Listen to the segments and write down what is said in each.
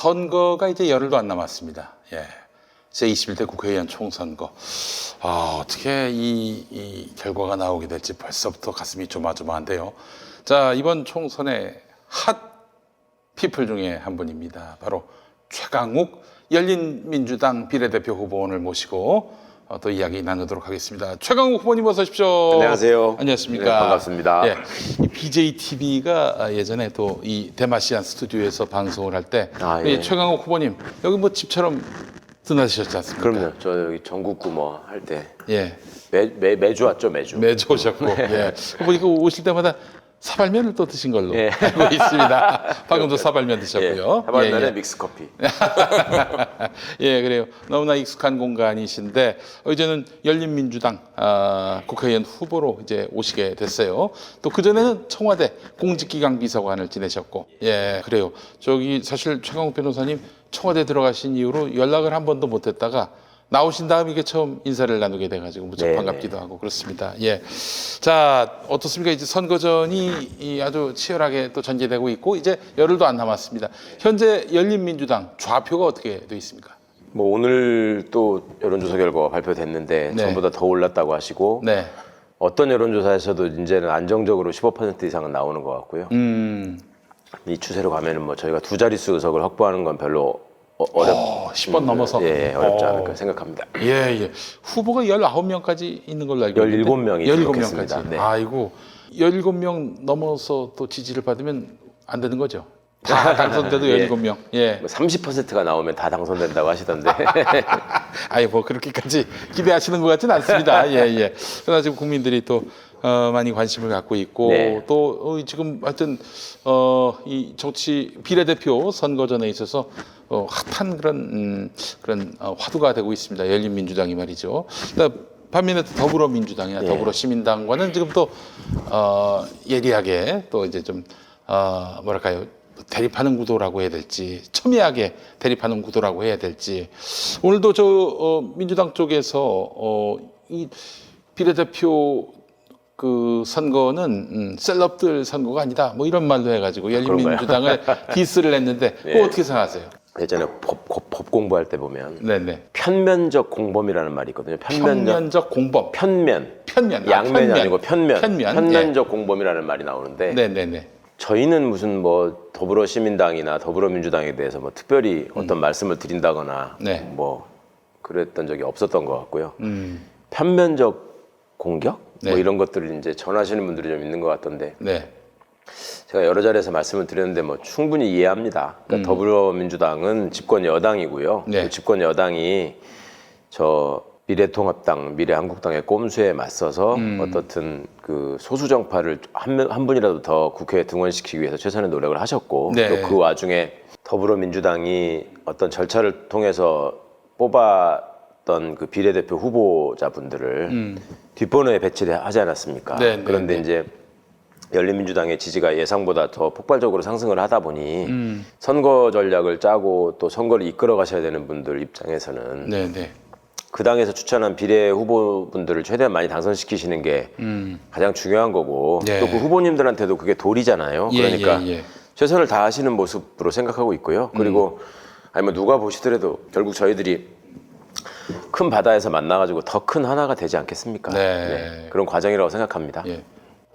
선거가 이제 열흘도 안 남았습니다. 예. 제21대 국회의원 총선거. 어떻게 이 결과가 나오게 될지 벌써부터 가슴이 조마조마한데요. 자, 이번 총선의 핫 피플 중에 한 분입니다. 바로 최강욱 열린민주당 비례대표 후보 오늘 모시고 또 이야기 나누도록 하겠습니다. 최강욱 후보님 어서 오십시오. 안녕하세요. 안녕하십니까. 네, 반갑습니다. 예, 이 BJTV가 예전에 또 이 대마시안 스튜디오에서 방송을 할 때 예. 최강욱 후보님 여기 뭐 집처럼 드나드셨지 않습니까? 그럼요. 저 여기 전국구 뭐 할 때 예, 매주 왔죠, 매주. 매주 오셨고 예. 후보님 오실 때마다 사발면을 또 드신 걸로 예. 알고 있습니다. 방금도 사발면 드셨고요. 사발면에 믹스 커피. 예, 그래요. 너무나 익숙한 공간이신데 이제는 열린민주당 국회의원 후보로 이제 오시게 됐어요. 또 그전에는 청와대 공직기강 비서관을 지내셨고, 예, 그래요. 저기 사실 최강욱 변호사님 청와대 들어가신 이후로 연락을 한 번도 못했다가 나오신 다음 이게 처음 인사를 나누게 돼가지고 무척 네네. 반갑기도 하고 그렇습니다. 예, 자 어떻습니까? 이제 선거전이 아주 치열하게 또 전개되고 있고 이제 열흘도 안 남았습니다. 현재 열린민주당 좌표가 어떻게 돼 있습니까? 뭐 오늘 또 여론조사 결과가 발표됐는데 네. 전보다 더 올랐다고 하시고 네, 어떤 여론조사에서도 이제는 안정적으로 15% 이상은 나오는 것 같고요. 이 추세로 가면은 뭐 저희가 두 자릿수 의석을 확보하는 건 별로 10번 넘어서 어렵지 않을까 생각합니다. 예, 예. 후보가 19명까지 있는 걸로 알고 있는데 17명이 17명까지. 등록했습니다. 네. 아이고 17명 넘어서 또 지지를 받으면 안 되는 거죠. 다 당선돼도 예. 17명. 예. 30%가 나오면 다 당선된다고 하시던데. 아니 뭐 그렇게까지 기대하시는 것 같지는 않습니다. 예, 예. 그러나 지금 국민들이 또 많이 관심을 갖고 있고 네. 또 지금 하여튼 이 정치 비례대표 선거전에 있어서 핫한 그런 화두가 되고 있습니다. 열린민주당이 말이죠. 그러니까 반면에 또 더불어민주당이나 네. 더불어시민당과는 지금 또 예리하게 또 이제 좀 뭐랄까요? 대립하는 구도라고 해야 될지 첨예하게 대립하는 구도라고 해야 될지 오늘도 저 민주당 쪽에서 이 비례대표 그 선거는 셀럽들 선거가 아니다 뭐 이런 말도 해가지고 열린민주당을 디스를 했는데 그거 어떻게 생각하세요? 예전에 법 공부할 때 보면 네네. 편면적 공범이라는 말이 있거든요. 편면적 공범. 편면. 편면. 양면이 아니고 편면. 편면. 편면적 공범이라는 말이 나오는데 네네네. 저희는 무슨 뭐 더불어시민당이나 더불어민주당에 대해서 뭐 특별히 어떤 말씀을 드린다거나 네. 뭐 그랬던 적이 없었던 것 같고요. 편면적 공격? 네. 뭐 이런 것들을 이제 전하시는 분들이 좀 있는 것 같던데 네. 제가 여러 자리에서 말씀을 드렸는데 뭐 충분히 이해합니다. 그러니까 더불어민주당은 집권 여당이고요. 네. 그 집권 여당이 저 미래통합당, 미래한국당의 꼼수에 맞서서 어떻든 그 소수 정파를 한 분이라도 더 국회에 등원시키기 위해서 최선의 노력을 하셨고 네. 또 그 와중에 더불어민주당이 어떤 절차를 통해서 뽑았던 그 비례대표 후보자분들을 뒷번호에 배치를 하지 않았습니까? 네, 네, 그런데 네. 이제 열린민주당의 지지가 예상보다 더 폭발적으로 상승을 하다 보니 선거 전략을 짜고 또 선거를 이끌어 가셔야 되는 분들 입장에서는 네네. 그 당에서 추천한 비례 후보분들을 최대한 많이 당선시키시는 게 가장 중요한 거고 네. 또 그 후보님들한테도 그게 도리잖아요. 예, 그러니까 예, 예. 최선을 다하시는 모습으로 생각하고 있고요. 그리고 아니면 누가 보시더라도 결국 저희들이 큰 바다에서 만나가지고 더 큰 하나가 되지 않겠습니까? 네. 그런 과정이라고 생각합니다. 예.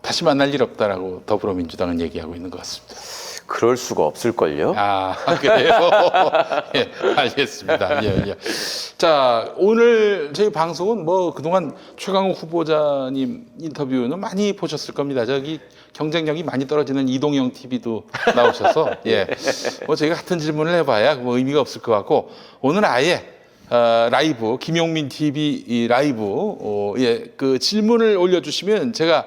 다시 만날 일 없다라고 더불어민주당은 얘기하고 있는 것 같습니다. 그럴 수가 없을걸요? 아, 그래요? 예, 알겠습니다. 예, 예. 자, 오늘 저희 방송은 뭐 그동안 최강욱 후보자님 인터뷰는 많이 보셨을 겁니다. 저기 경쟁력이 많이 떨어지는 이동영 TV도 나오셔서, 예. 뭐 저희가 같은 질문을 해봐야 뭐 의미가 없을 것 같고, 오늘 아예 라이브, 김용민 TV 이 라이브, 예, 그 질문을 올려주시면 제가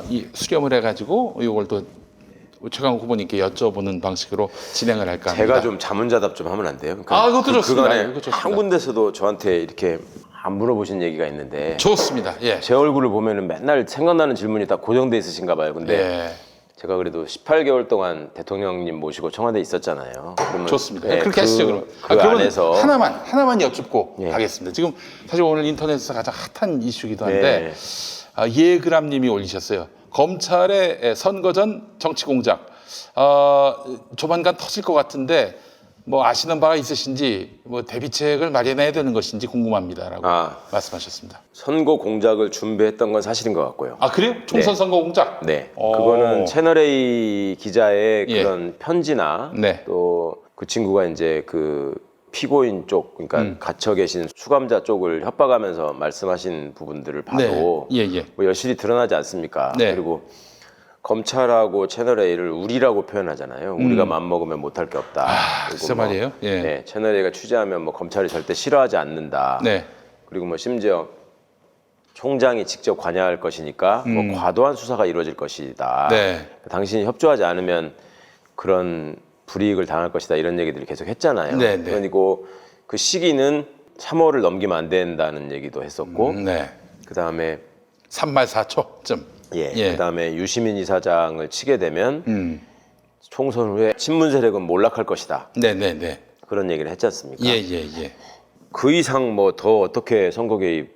이 수렴을 해가지고 이걸 또 최강욱 후보님께 여쭤보는 방식으로 진행을 할까 합니다. 제가 좀 자문자답 좀 하면 안 돼요? 그것도 좋습니다. 그간에 그거 좋습니다. 한 군데서도 저한테 이렇게 안 물어보신 얘기가 있는데 좋습니다. 예. 제 얼굴을 보면은 맨날 생각나는 질문이 다 고정돼 있으신가 봐요. 근데 예. 제가 그래도 18개월 동안 대통령님 모시고 청와대에 있었잖아요. 그러면 좋습니다. 네, 그렇게 하시죠, 그럼. 그 그러면 안에서 하나만 여쭙고 예. 가겠습니다. 지금 사실 오늘 인터넷에서 가장 핫한 이슈기도 한데 네. 예그람님이 올리셨어요. 검찰의 선거 전 정치 공작 조만간 터질 것 같은데 뭐 아시는 바가 있으신지 뭐 대비책을 마련해야 되는 것인지 궁금합니다라고 말씀하셨습니다. 선거 공작을 준비했던 건 사실인 것 같고요. 아 그래요? 총선 네. 선거 공작? 네, 오. 그거는 채널A 기자의 예. 그런 편지나 네. 또 그 친구가 이제 그 피고인 쪽, 그러니까 갇혀 계신 수감자 쪽을 협박하면서 말씀하신 부분들을 봐도 네. 예, 예. 뭐 여실히 드러나지 않습니까? 네. 그리고 검찰하고 채널A를 우리라고 표현하잖아요. 우리가 맘먹으면 못할 게 없다. 그리고 글쎄 말이에요. 예. 네, 채널A가 취재하면 뭐 검찰이 절대 싫어하지 않는다. 네. 그리고 뭐 심지어 총장이 직접 관여할 것이니까 뭐 과도한 수사가 이루어질 것이다. 네. 당신이 협조하지 않으면 그런 불이익을 당할 것이다. 이런 얘기들을 계속 했잖아요. 네, 네. 그리고 그 시기는 3월을 넘기면 안 된다는 얘기도 했었고, 네. 그 다음에 3말 4초쯤. 예. 그 다음에 유시민 이사장을 치게 되면 총선 후에 친문 세력은 몰락할 것이다. 네네네. 그런 얘기를 했지 않습니까? 예. 그 이상 뭐 더 어떻게 선거 개입을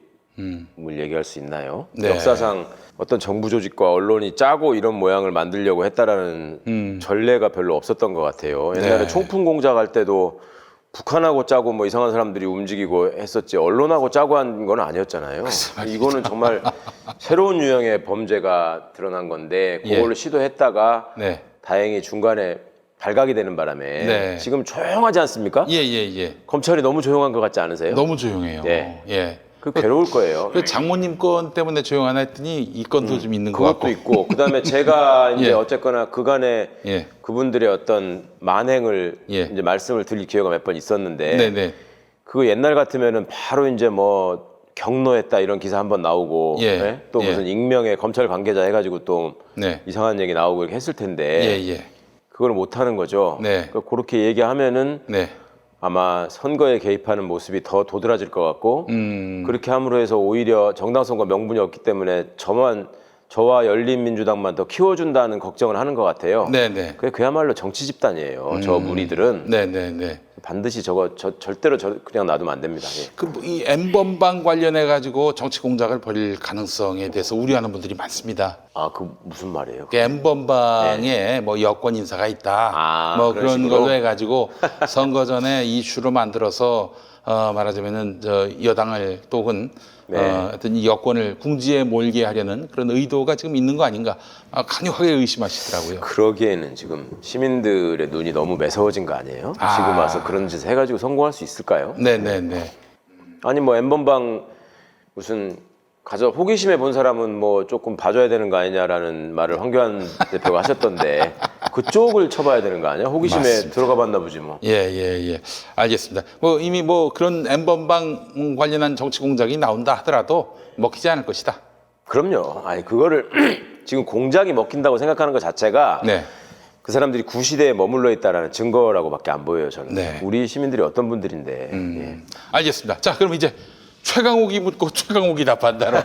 얘기할 수 있나요? 네. 역사상 어떤 정부 조직과 언론이 짜고 이런 모양을 만들려고 했다라는 전례가 별로 없었던 것 같아요. 옛날에 네. 총풍 공작할 때도 북한하고 짜고 뭐 이상한 사람들이 움직이고 했었지 언론하고 짜고 한 건 아니었잖아요. 이거는 정말 새로운 유형의 범죄가 드러난 건데 그걸로 시도했다가 네. 다행히 중간에 발각이 되는 바람에 네. 지금 조용하지 않습니까? 예. 검찰이 너무 조용한 것 같지 않으세요? 너무 조용해요. 네. 예. 그 괴로울 거예요. 그 장모님 건 때문에 조용하나 했더니 이 건도 좀 있는 것 그것도 같고. 있고 그다음에 제가 이제 예. 어쨌거나 그간에 예. 그분들의 어떤 만행을 예. 이제 말씀을 드릴 기회가 몇 번 있었는데 네네. 그거 옛날 같으면은 바로 이제 뭐 경로했다 이런 기사 한번 나오고 예. 또 예. 무슨 익명의 검찰 관계자 해가지고 또 네. 이상한 얘기 나오고 이렇게 했을 텐데 예. 그걸 못 하는 거죠. 네. 그러니까 그렇게 얘기하면은 네. 아마 선거에 개입하는 모습이 더 도드라질 것 같고 그렇게 함으로 해서 오히려 정당성과 명분이 없기 때문에 저와 열린민주당만 더 키워준다는 걱정을 하는 것 같아요. 네네. 그게 그야말로 정치 집단이에요. 저 무리들은 네네네. 반드시 절대로 그냥 놔두면 안 됩니다. 예. 그이 N번방 관련해 가지고 정치 공작을 벌일 가능성에 대해서 우려하는 분들이 많습니다. 아, 그 무슨 말이에요? 그 N번방에 뭐 여권 인사가 있다. 뭐 그런 그런 식으로? 걸로 해가지고 선거 전에 이슈로 만들어서 말하자면은 저 여당을 또는 하여튼 이 여권을 궁지에 몰게 하려는 그런 의도가 지금 있는 거 아닌가 강력하게 의심하시더라고요. 그러기에는 지금 시민들의 눈이 너무 매서워진 거 아니에요? 아. 지금 와서 그런 짓을 해가지고 성공할 수 있을까요? 네네네. 아니 뭐 N번방 무슨 호기심에 본 사람은 뭐 조금 봐줘야 되는 거 아니냐라는 말을 황교안 대표가 하셨던데 그쪽을 쳐봐야 되는 거 아니야? 호기심에 맞습니다. 들어가 봤나 보지 뭐. 예. 알겠습니다. 뭐 이미 뭐 그런 N번방 관련한 정치 공작이 나온다 하더라도 먹히지 않을 것이다. 그럼요. 아니 그거를 지금 공작이 먹힌다고 생각하는 것 자체가 네. 그 사람들이 구시대에 머물러 있다라는 증거라고밖에 안 보여요. 저는. 네. 우리 시민들이 어떤 분들인데. 예. 알겠습니다. 자, 그럼 이제 최강욱이 묻고 최강욱이 답한다로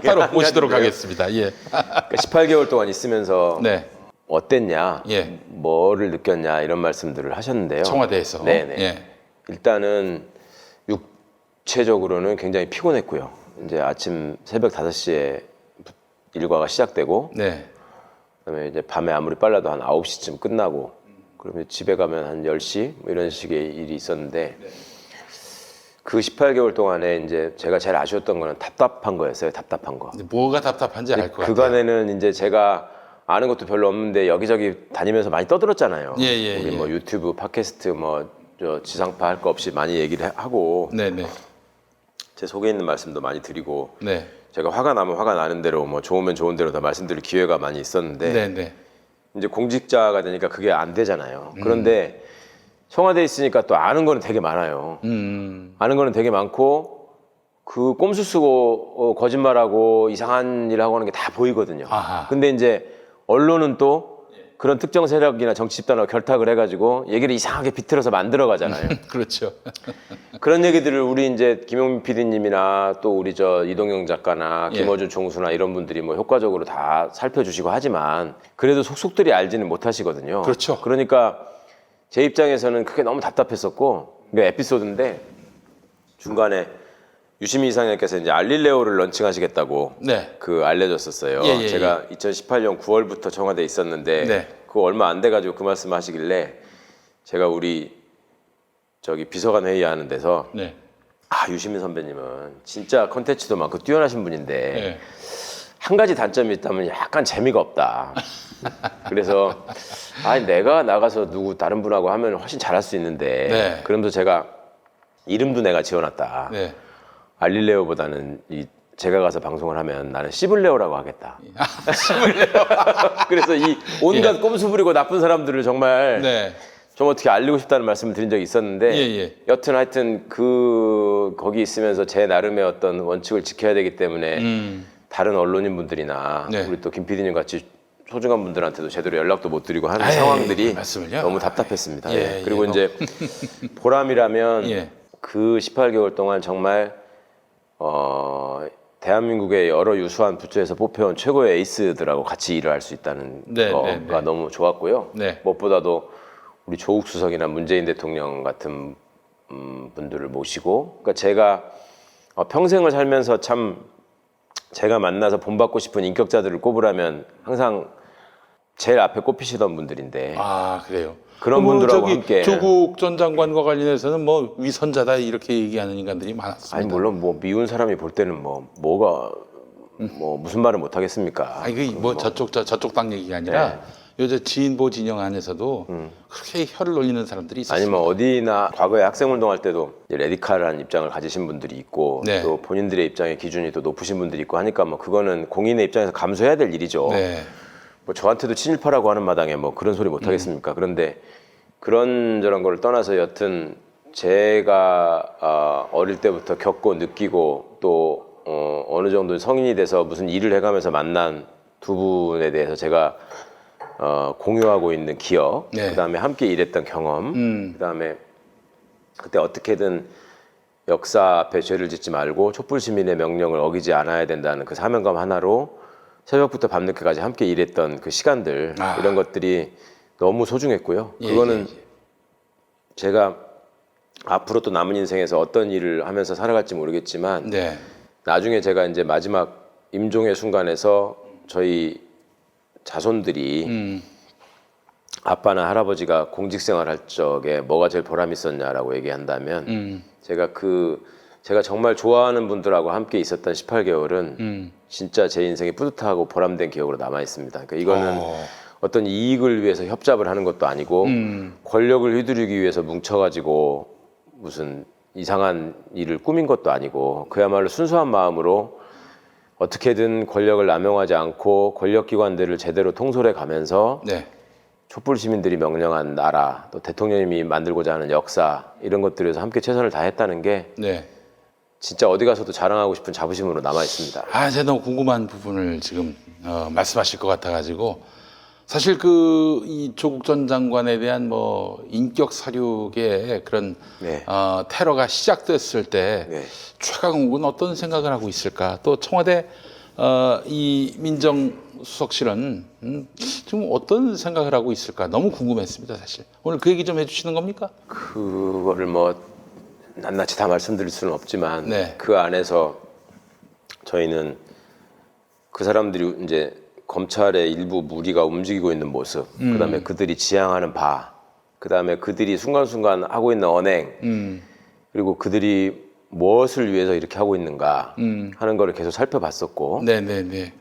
바로 모시도록 하겠습니다. 예. 그러니까 18개월 동안 있으면서 네. 어땠냐, 예. 뭐를 느꼈냐 이런 말씀들을 하셨는데요. 청와대에서. 네네. 예. 일단은 육체적으로는 굉장히 피곤했고요. 이제 아침 새벽 5시에 일과가 시작되고 네. 그다음에 이제 밤에 아무리 빨라도 한 9시쯤 끝나고 그러면 집에 가면 한 10시 뭐 이런 식의 일이 있었는데 그 18개월 동안에 이제 제가 제일 아쉬웠던 거는 답답한 거였어요. 답답한 거. 근데 뭐가 답답한지 알 것 같아요. 그간에는 이제 제가 아는 것도 별로 없는데 여기저기 다니면서 많이 떠들었잖아요. 예. 우리 뭐 유튜브, 팟캐스트 저 지상파 할 거 없이 많이 얘기를 하고 네네. 제 속에 있는 말씀도 많이 드리고 네. 제가 화가 나면 화가 나는 대로 뭐 좋으면 좋은 대로 다 말씀드릴 기회가 많이 있었는데 네네. 이제 공직자가 되니까 그게 안 되잖아요. 그런데 청와대에 있으니까 또 아는 거는 되게 많아요. 아는 거는 되게 많고 그 꼼수 쓰고 거짓말하고 이상한 일 하고 하는 게 다 보이거든요. 아하. 근데 이제 언론은 또 그런 특정 세력이나 정치 집단하고 결탁을 해가지고 얘기를 이상하게 비틀어서 만들어 가잖아요. 그렇죠. 그런 얘기들을 우리 이제 김용민 PD님이나 또 우리 저 이동영 작가나 예. 김어준 총수나 이런 분들이 뭐 효과적으로 다 살펴주시고 하지만 그래도 속속들이 알지는 못하시거든요. 그렇죠. 그러니까 제 입장에서는 그게 너무 답답했었고 이게 에피소드인데 중간에 유시민 이사장님께서 이제 알릴레오를 런칭하시겠다고 네. 그 알려졌었어요. 예. 제가 2018년 9월부터 청와대에 있었는데 네. 그거 얼마 안 돼가지고 그 말씀하시길래 제가 우리 저기 비서관 회의하는 데서 네. 유시민 선배님은 진짜 컨텐츠도 많고 뛰어나신 분인데 네. 한 가지 단점이 있다면 약간 재미가 없다. 그래서 내가 나가서 누구 다른 분하고 하면 훨씬 잘할 수 있는데 네. 그러면서 제가 이름도 내가 지어놨다. 네. 알릴레오보다는 제가 가서 방송을 하면 나는 시블레오라고 하겠다. 그래서 이 온갖 꼼수 부리고 나쁜 사람들을 정말 네. 좀 어떻게 알리고 싶다는 말씀을 드린 적이 있었는데 예. 여튼 하여튼 거기 있으면서 제 나름의 어떤 원칙을 지켜야 되기 때문에 다른 언론인 분들이나 네. 우리 또 김 PD님 같이 소중한 분들한테도 제대로 연락도 못 드리고 하는 에이, 상황들이 말씀을요? 너무 답답했습니다. 예, 그리고 예, 이제 보람이라면 예. 그 18개월 동안 정말 대한민국의 여러 유수한 부처에서 뽑혀온 최고의 에이스들하고 같이 일을 할 수 있다는 네, 거가 네, 네. 너무 좋았고요. 네. 무엇보다도 우리 조국 수석이나 문재인 대통령 같은 분들을 모시고, 그러니까 제가 평생을 살면서 참 제가 만나서 본받고 싶은 인격자들을 꼽으라면 항상 제일 앞에 꼽히시던 분들인데 아, 그래요. 그런 분들하고 함께 조국 전 장관과 관련해서는 뭐 위선자다 이렇게 얘기하는 인간들이 많았습니다. 아니 물론 뭐 미운 사람이 볼 때는 뭐가 무슨 말을 못 하겠습니까? 아니 그 저쪽 당 얘기가 아니라 요새 진보 진영 안에서도 그렇게 혀를 놀리는 사람들이 있었어요. 아니면 어디나 과거에 학생운동할 때도 이제 레디칼한 입장을 가지신 분들이 있고 네. 또 본인들의 입장의 기준이 또 높으신 분들이 있고 하니까 뭐 그거는 공인의 입장에서 감수해야 될 일이죠. 네. 뭐 저한테도 친일파라고 하는 마당에 뭐 그런 소리 못 하겠습니까? 그런데 그런저런 걸 떠나서 여튼 제가 어릴 때부터 겪고 느끼고 또 어느 정도 성인이 돼서 무슨 일을 해가면서 만난 두 분에 대해서 제가 공유하고 있는 기억, 네. 그다음에 함께 일했던 경험, 그다음에 그때 어떻게든 역사 앞에 죄를 짓지 말고 촛불 시민의 명령을 어기지 않아야 된다는 그 사명감 하나로 새벽부터 밤늦게까지 함께 일했던 그 시간들, 이런 것들이 너무 소중했고요. 그거는 제가 앞으로 또 남은 인생에서 어떤 일을 하면서 살아갈지 모르겠지만 네. 나중에 제가 이제 마지막 임종의 순간에서 저희 자손들이 아빠나 할아버지가 공직 생활할 적에 뭐가 제일 보람 있었냐라고 얘기한다면 제가 정말 좋아하는 분들하고 함께 있었던 18개월은 진짜 제 인생에 뿌듯하고 보람된 기억으로 남아 있습니다. 그러니까 이거는 어떤 이익을 위해서 협잡을 하는 것도 아니고 권력을 휘두르기 위해서 뭉쳐가지고 무슨 이상한 일을 꾸민 것도 아니고 그야말로 순수한 마음으로 어떻게든 권력을 남용하지 않고 권력기관들을 제대로 통솔해 가면서 네. 촛불 시민들이 명령한 나라, 또 대통령님이 만들고자 하는 역사 이런 것들에서 함께 최선을 다했다는 게 네. 진짜 어디 가서도 자랑하고 싶은 자부심으로 남아 있습니다. 제가 너무 궁금한 부분을 지금 말씀하실 것 같아가지고 사실 이 조국 전 장관에 대한 뭐 인격 사륙의 그런 네. 테러가 시작됐을 때 네. 최강욱은 어떤 생각을 하고 있을까? 또 청와대 이 민정수석실은 지금 어떤 생각을 하고 있을까? 너무 궁금했습니다, 사실. 오늘 그 얘기 좀 해주시는 겁니까? 그거를 뭐 낱낱이 다 말씀드릴 수는 없지만 네. 그 안에서 저희는 그 사람들이 이제 검찰의 일부 무리가 움직이고 있는 모습, 그다음에 그들이 지향하는 바, 그다음에 그들이 순간순간 하고 있는 언행, 그리고 그들이 무엇을 위해서 이렇게 하고 있는가 하는 거를 계속 살펴봤었고 네네네.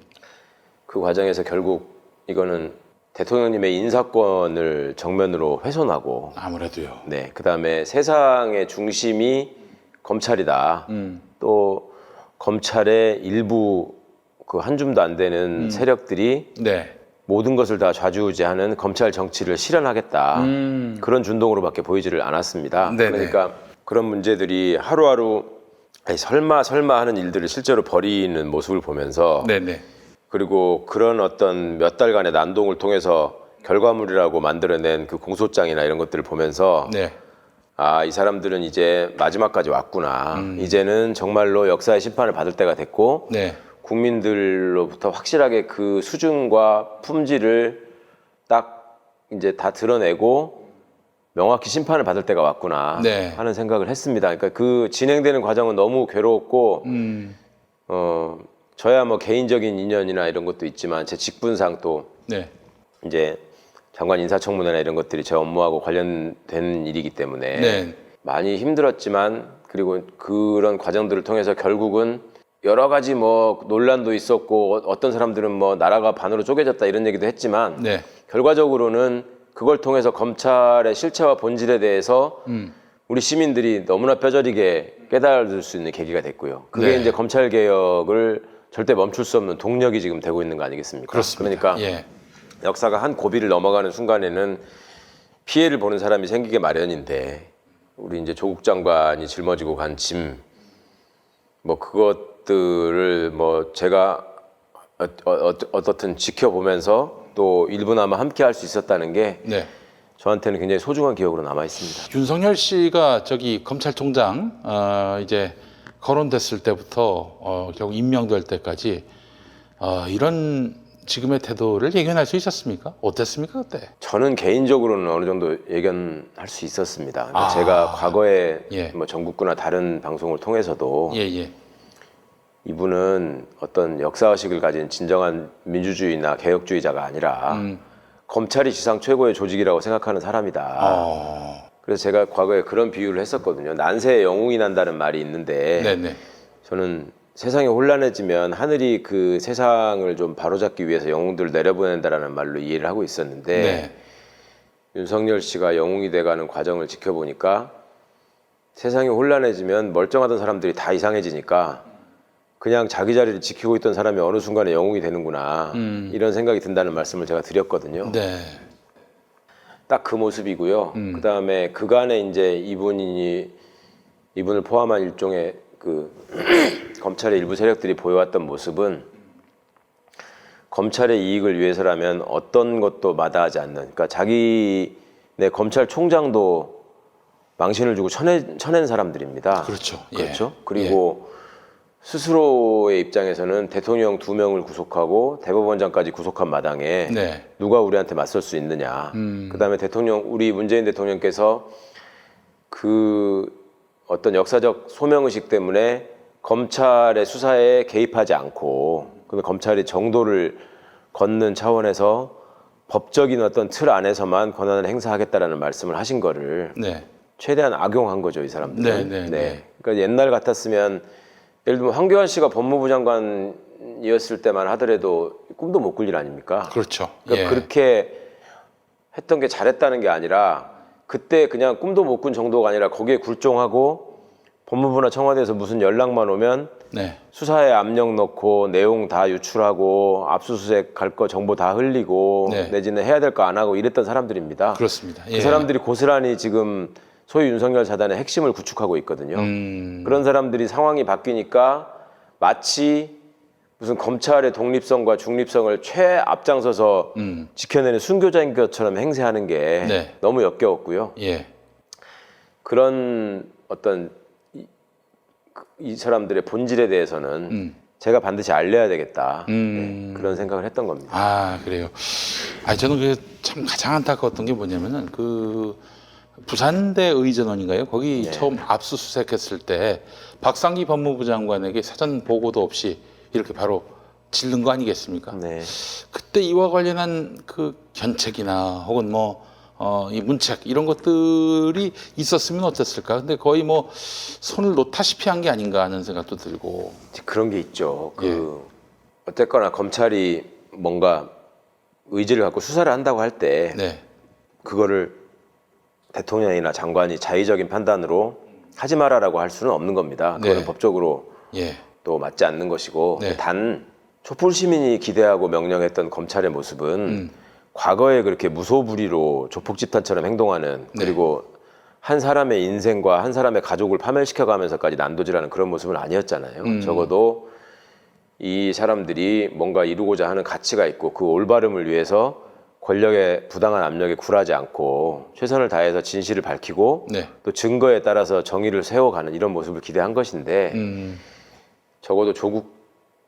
그 과정에서 결국 이거는 대통령님의 인사권을 정면으로 훼손하고 아무래도요. 네, 그다음에 세상의 중심이 검찰이다. 또 검찰의 일부 그 한 줌도 안 되는 세력들이 네. 모든 것을 다 좌지우지하는 검찰 정치를 실현하겠다. 그런 준동으로밖에 보이지를 않았습니다. 네네. 그러니까 그런 문제들이 하루하루 아니, 설마 하는 일들을 실제로 벌이는 모습을 보면서 네네. 그리고 그런 어떤 몇 달간의 난동을 통해서 결과물이라고 만들어낸 그 공소장이나 이런 것들을 보면서 네. 이 사람들은 이제 마지막까지 왔구나. 이제는 정말로 역사의 심판을 받을 때가 됐고 네. 국민들로부터 확실하게 그 수준과 품질을 딱 이제 다 드러내고 명확히 심판을 받을 때가 왔구나 네. 하는 생각을 했습니다. 그러니까 그 진행되는 과정은 너무 괴로웠고 저야 뭐 개인적인 인연이나 이런 것도 있지만 제 직분상 또 네. 이제 장관 인사청문회나 이런 것들이 제 업무하고 관련된 일이기 때문에 네. 많이 힘들었지만 그리고 그런 과정들을 통해서 결국은 여러 가지 뭐 논란도 있었고 어떤 사람들은 뭐 나라가 반으로 쪼개졌다 이런 얘기도 했지만 네. 결과적으로는 그걸 통해서 검찰의 실체와 본질에 대해서 우리 시민들이 너무나 뼈저리게 깨달을 수 있는 계기가 됐고요. 그게 네. 이제 검찰 개혁을 절대 멈출 수 없는 동력이 지금 되고 있는 거 아니겠습니까? 그렇습니다. 그러니까 예. 역사가 한 고비를 넘어가는 순간에는 피해를 보는 사람이 생기게 마련인데 우리 이제 조국 장관이 짊어지고 간 짐 뭐 그것들을 뭐 제가 어떻든 지켜보면서 또 일부나마 함께 할 수 있었다는 게 네. 저한테는 굉장히 소중한 기억으로 남아 있습니다. 윤석열 씨가 저기 검찰총장 이제 거론됐을 때부터 결국 임명될 때까지 이런 지금의 태도를 예견할 수 있었습니까? 어땠습니까 그때? 저는 개인적으로는 어느 정도 예견할 수 있었습니다. 그러니까 아. 제가 과거에 예. 뭐 전국구나 다른 방송을 통해서도 예예. 이분은 어떤 역사의식을 가진 진정한 민주주의나 개혁주의자가 아니라 검찰이 지상 최고의 조직이라고 생각하는 사람이다. 그래서 제가 과거에 그런 비유를 했었거든요. 난세에 영웅이 난다는 말이 있는데 네네. 저는 세상이 혼란해지면 하늘이 그 세상을 좀 바로잡기 위해서 영웅들을 내려보낸다라는 말로 이해를 하고 있었는데 네. 윤석열 씨가 영웅이 돼가는 과정을 지켜보니까 세상이 혼란해지면 멀쩡하던 사람들이 다 이상해지니까 그냥 자기 자리를 지키고 있던 사람이 어느 순간에 영웅이 되는구나 이런 생각이 든다는 말씀을 제가 드렸거든요. 네. 딱 그 모습이고요. 그 다음에 그간에 이제 이분을 포함한 일종의 그 검찰의 일부 세력들이 보여왔던 모습은 검찰의 이익을 위해서라면 어떤 것도 마다하지 않는, 그러니까 자기네 검찰총장도 망신을 주고 쳐낸 사람들입니다. 그렇죠. 예. 그렇죠. 그리고 스스로의 입장에서는 대통령 2명을 구속하고 대법원장까지 구속한 마당에 네. 누가 우리한테 맞설 수 있느냐. 그다음에 우리 문재인 대통령께서 그 어떤 역사적 소명의식 때문에 검찰의 수사에 개입하지 않고 그다음에 검찰이 정도를 걷는 차원에서 법적인 어떤 틀 안에서만 권한을 행사하겠다라는 말씀을 하신 거를 네. 최대한 악용한 거죠, 이 사람들은. 네. 그러니까 옛날 같았으면 예를 들면 황교안 씨가 법무부 장관이었을 때만 하더라도 꿈도 못 꿀 일 아닙니까? 그렇죠. 그러니까 예. 그렇게 했던 게 잘했다는 게 아니라 그때 그냥 꿈도 못 꾼 정도가 아니라 거기에 굴종하고 법무부나 청와대에서 무슨 연락만 오면 네. 수사에 압력 넣고 내용 다 유출하고 압수수색 갈 거 정보 다 흘리고 네. 내지는 해야 될 거 안 하고 이랬던 사람들입니다. 그렇습니다. 예. 그 사람들이 고스란히 지금 소위 윤석열 사단의 핵심을 구축하고 있거든요. 그런 사람들이 상황이 바뀌니까 마치 무슨 검찰의 독립성과 중립성을 최앞장서서 지켜내는 순교자인 것처럼 행세하는 게 네. 너무 역겨웠고요. 예. 그런 어떤 이 사람들의 본질에 대해서는 제가 반드시 알려야 되겠다. 네, 그런 생각을 했던 겁니다. 아, 그래요. 아, 저는 그 참 가장 안타까웠던 게 뭐냐면은 그 부산대 의전원인가요? 거기 네. 처음 압수수색했을 때 박상기 법무부 장관에게 사전 보고도 없이 이렇게 바로 질른 거 아니겠습니까? 네. 그때 이와 관련한 그 견책이나 혹은 이 문책 이런 것들이 있었으면 어땠을까? 근데 거의 뭐 손을 놓다시피 한 게 아닌가 하는 생각도 들고. 그런 게 있죠. 어쨌거나 검찰이 뭔가 의지를 갖고 수사를 한다고 할 때 네. 그거를 대통령이나 장관이 자의적인 판단으로 하지 마라라고 할 수는 없는 겁니다. 그거는 네. 법적으로 예. 또 맞지 않는 것이고 네. 단 촛불 시민이 기대하고 명령했던 검찰의 모습은 과거에 그렇게 무소불위로 조폭 집단처럼 행동하는 그리고 한 사람의 인생과 한 사람의 가족을 파멸시켜가면서까지 난도질하는 그런 모습은 아니었잖아요. 적어도 이 사람들이 뭔가 이루고자 하는 가치가 있고 그 올바름을 위해서 권력의 부당한 압력에 굴하지 않고 최선을 다해서 진실을 밝히고 네. 또 증거에 따라서 정의를 세워가는 이런 모습을 기대한 것인데 적어도 조국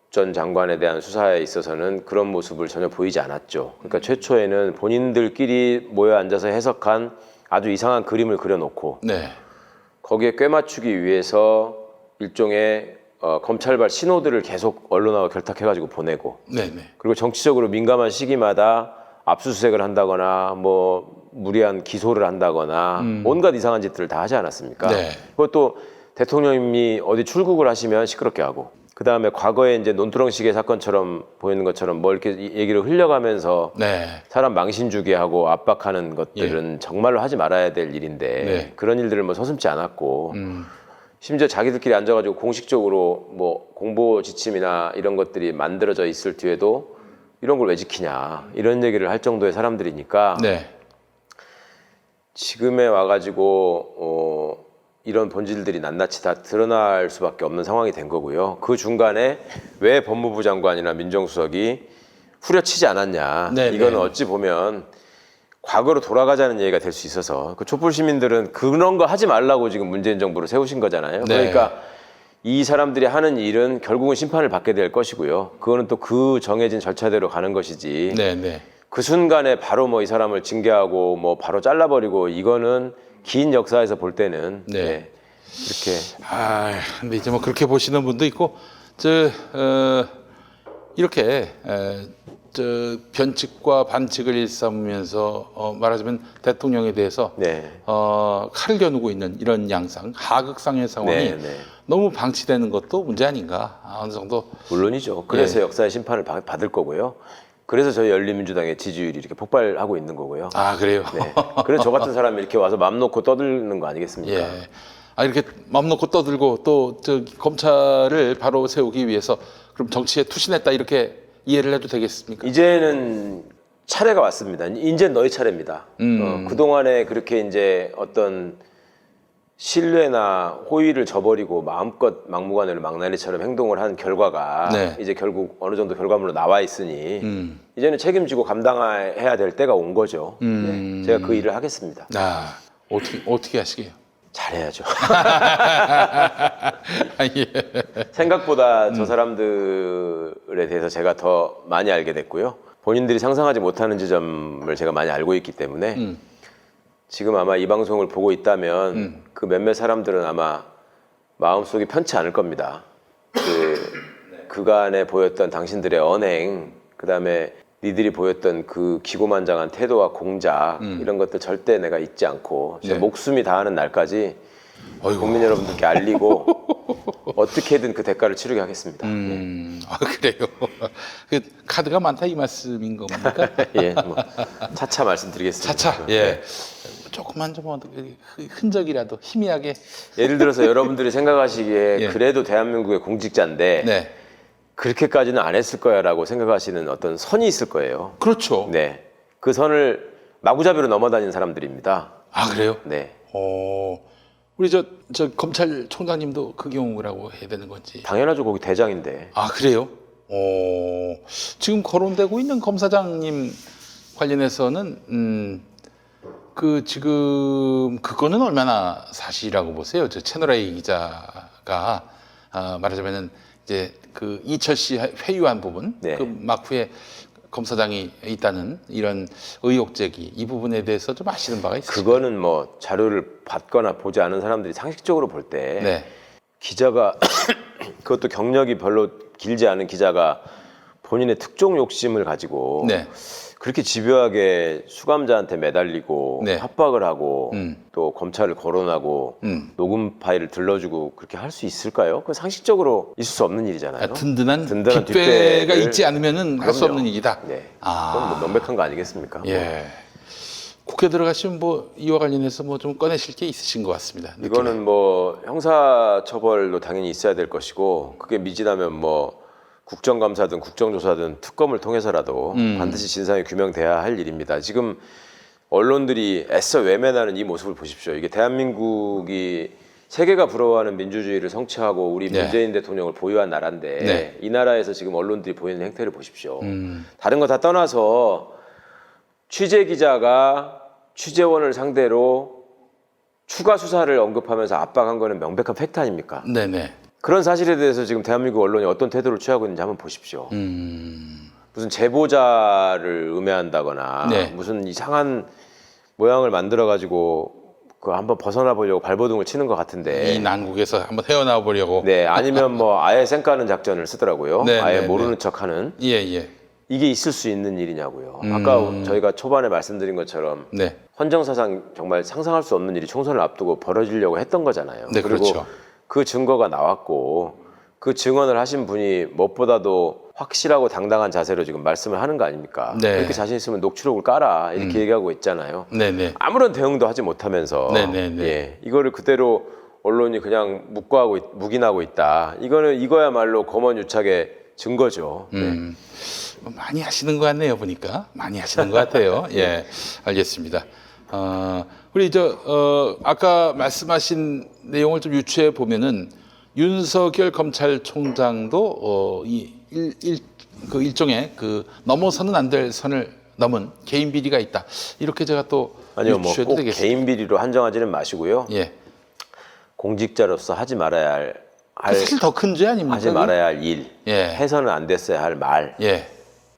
전 장관에 대한 수사에 있어서는 그런 모습을 전혀 보이지 않았죠. 그러니까 최초에는 본인들끼리 모여 앉아서 해석한 아주 이상한 그림을 그려놓고 네. 거기에 꿰맞추기 위해서 일종의 검찰발 신호들을 계속 언론하고 결탁해가지고 보내고 네. 네. 그리고 정치적으로 민감한 시기마다 압수수색을 한다거나 뭐 무리한 기소를 한다거나 온갖 이상한 짓들을 다 하지 않았습니까? 네. 그것도 대통령님이 어디 출국을 하시면 시끄럽게 하고, 그 다음에 과거에 이제 논두렁시계 사건처럼 보이는 것처럼 뭐 이렇게 얘기를 흘려가면서 네. 사람 망신 주게 하고 압박하는 것들은 정말로 하지 말아야 될 일인데 네. 그런 일들을 뭐 서슴지 않았고, 심지어 자기들끼리 앉아가지고 공식적으로 뭐 공보 지침이나 이런 것들이 만들어져 있을 뒤에도 이런 걸 왜 지키냐 이런 얘기를 할 정도의 사람들이니까 네. 지금에 와가지고 이런 본질들이 낱낱이 다 드러날 수밖에 없는 상황이 된 거고요. 그 중간에 왜 법무부 장관이나 민정수석이 후려치지 않았냐. 네, 이거는 네. 어찌 보면 과거로 돌아가자는 얘기가 될 수 있어서 그 촛불 시민들은 그런 거 하지 말라고 지금 문재인 정부를 세우신 거잖아요. 네. 그러니까 이 사람들이 하는 일은 결국은 심판을 받게 될 것이고요. 그거는 또 그 정해진 절차대로 가는 것이지. 네. 네. 그 순간에 바로 뭐 이 사람을 징계하고 뭐 바로 잘라버리고 이거는 긴 역사에서 볼 때는 네. 네, 이렇게 아, 근데 이제 뭐 그렇게 보시는 분도 있고, 이렇게 변칙과 반칙을 일삼으면서 말하자면 대통령에 대해서 네. 칼을 겨누고 있는 이런 양상, 하극상의 상황이 네, 네. 너무 방치되는 것도 문제 아닌가 어느 정도. 물론이죠. 그래서 역사의 심판을 받을 거고요. 그래서 저희 열린민주당의 지지율이 이렇게 폭발하고 있는 거고요. 아, 그래요. 네. 그래서 저 같은 사람이 이렇게 와서 맘 놓고 떠드는 거 아니겠습니까? 예. 아, 이렇게 맘 놓고 떠들고 또 검찰을 바로 세우기 위해서 그럼 정치에 투신했다 이렇게 이해를 해도 되겠습니까? 이제는 차례가 왔습니다. 이제 너희 차례입니다. 그동안에 그렇게 이제 어떤 신뢰나 호의를 저버리고 마음껏 막무가내로 망나니처럼 행동을 한 결과가 네. 이제 결국 어느 정도 결과물로 나와 있으니 이제는 책임지고 감당해야 될 때가 온 거죠. 네. 제가 그 일을 하겠습니다. 아, 어떻게 하시게요? 잘해야죠. 아, 예. 생각보다 저 사람들에 대해서 제가 더 많이 알게 됐고요. 본인들이 상상하지 못하는 지점을 제가 많이 알고 있기 때문에 지금 아마 이 방송을 보고 있다면 그 몇몇 사람들은 아마 마음속이 편치 않을 겁니다. 그간에 보였던 당신들의 언행, 그다음에 니들이 보였던 그 기고만장한 태도와 공작 이런 것들 절대 내가 잊지 않고 제 네. 목숨이 다하는 날까지 어이구. 국민 여러분들께 알리고 어떻게든 그 대가를 치르게 하겠습니다. 아, 그래요. 그 카드가 많다 이 말씀인 겁니까? 예, 뭐 차차 말씀드리겠습니다. 차차. 예. 조금만 좀 흔적이라도 희미하게. 예를 들어서 여러분들이 생각하시기에 예. 그래도 대한민국의 공직자인데 네. 그렇게까지는 안 했을 거야라고 생각하시는 어떤 선이 있을 거예요. 그렇죠. 네, 그 선을 마구잡이로 넘어다니는 사람들입니다. 아, 그래요? 네, 우리 저 검찰총장님도 그 경우라고 해야 되는 건지. 당연하죠. 거기 대장인데. 아, 그래요? 지금 거론되고 있는 검사장님 관련해서는 지금 그거는 얼마나 사실이라고 보세요? 저 채널A 기자가 말하자면은 이제 그 이철 씨 회유한 부분, 네. 그 막후에 검사장이 있다는 이런 의혹 제기 이 부분에 대해서 좀 아시는 바가 있으세요? 그거는 뭐 자료를 받거나 보지 않은 사람들이 상식적으로 볼 때 네. 기자가 그것도 경력이 별로 길지 않은 기자가 본인의 특종 욕심을 가지고 네. 그렇게 집요하게 수감자한테 매달리고 네. 협박을 하고 또 검찰을 거론하고 녹음 파일을 들러주고 그렇게 할 수 있을까요? 그 상식적으로 있을 수 없는 일이잖아요. 든든한 든든한 뒷배가 뒷배를- 있지 않으면은 할 수 그럼요. 없는 일이다. 네. 아. 그건 뭐 명백한 거 아니겠습니까? 예. 국회 들어가시면 뭐 이와 관련해서 뭐 좀 꺼내실 게 있으신 것 같습니다. 이거는 뭐 형사 처벌도 당연히 있어야 될 것이고 그게 미진하면 뭐 국정감사든 국정조사든 특검을 통해서라도 반드시 진상이 규명돼야 할 일입니다. 지금 언론들이 애써 외면하는 이 모습을 보십시오. 이게 대한민국이 세계가 부러워하는 민주주의를 성취하고 우리 네. 문재인 대통령을 보유한 나라인데 네. 이 나라에서 지금 언론들이 보이는 행태를 보십시오. 다른 거 다 떠나서 취재 기자가 취재원을 상대로 추가 수사를 언급하면서 압박한 거는 명백한 팩트 아닙니까? 네네. 그런 사실에 대해서 지금 대한민국 언론이 어떤 태도를 취하고 있는지 한번 보십시오. 무슨 제보자를 음해한다거나 네. 무슨 이상한 모양을 만들어 가지고 그 한번 벗어나 보려고 발버둥을 치는 것 같은데. 이 난국에서 한번 헤어나와 보려고. 네, 아니면 뭐 아예 쌩까는 작전을 쓰더라고요. 네, 아예 네, 모르는 네. 척하는. 예, 예. 이게 있을 수 있는 일이냐고요. 아까 저희가 초반에 말씀드린 것처럼 네. 헌정사상 정말 상상할 수 없는 일이 총선을 앞두고 벌어지려고 했던 거잖아요. 네, 그리고 그렇죠. 그 증거가 나왔고 그 증언을 하신 분이 무엇보다도 확실하고 당당한 자세로 지금 말씀을 하는 거 아닙니까? 네. 그렇게 자신 있으면 녹취록을 깔아 이렇게 얘기하고 있잖아요. 네네. 아무런 대응도 하지 못하면서 네네네. 예, 이거를 그대로 언론이 그냥 묵인하고 있다. 이거야말로 검언유착의 증거죠. 네. 많이 하시는 것 같네요, 보니까. 많이 하시는 것 같아요. 예, 알겠습니다. 우리 아까 말씀하신 내용을 좀 유추해 보면은 윤석열 검찰총장도 그 일종의 그 넘어서는 안 될 선을 넘은 개인 비리가 있다. 이렇게 제가 또 아니요, 뭐 유추해도 꼭 되겠습니다. 개인 비리로 한정하지는 마시고요. 예. 공직자로서 하지 말아야 할 그 사실 더 큰 죄 아닙니까? 하지 말아야 할 일, 예. 해서는 안 됐어야 할 말, 예.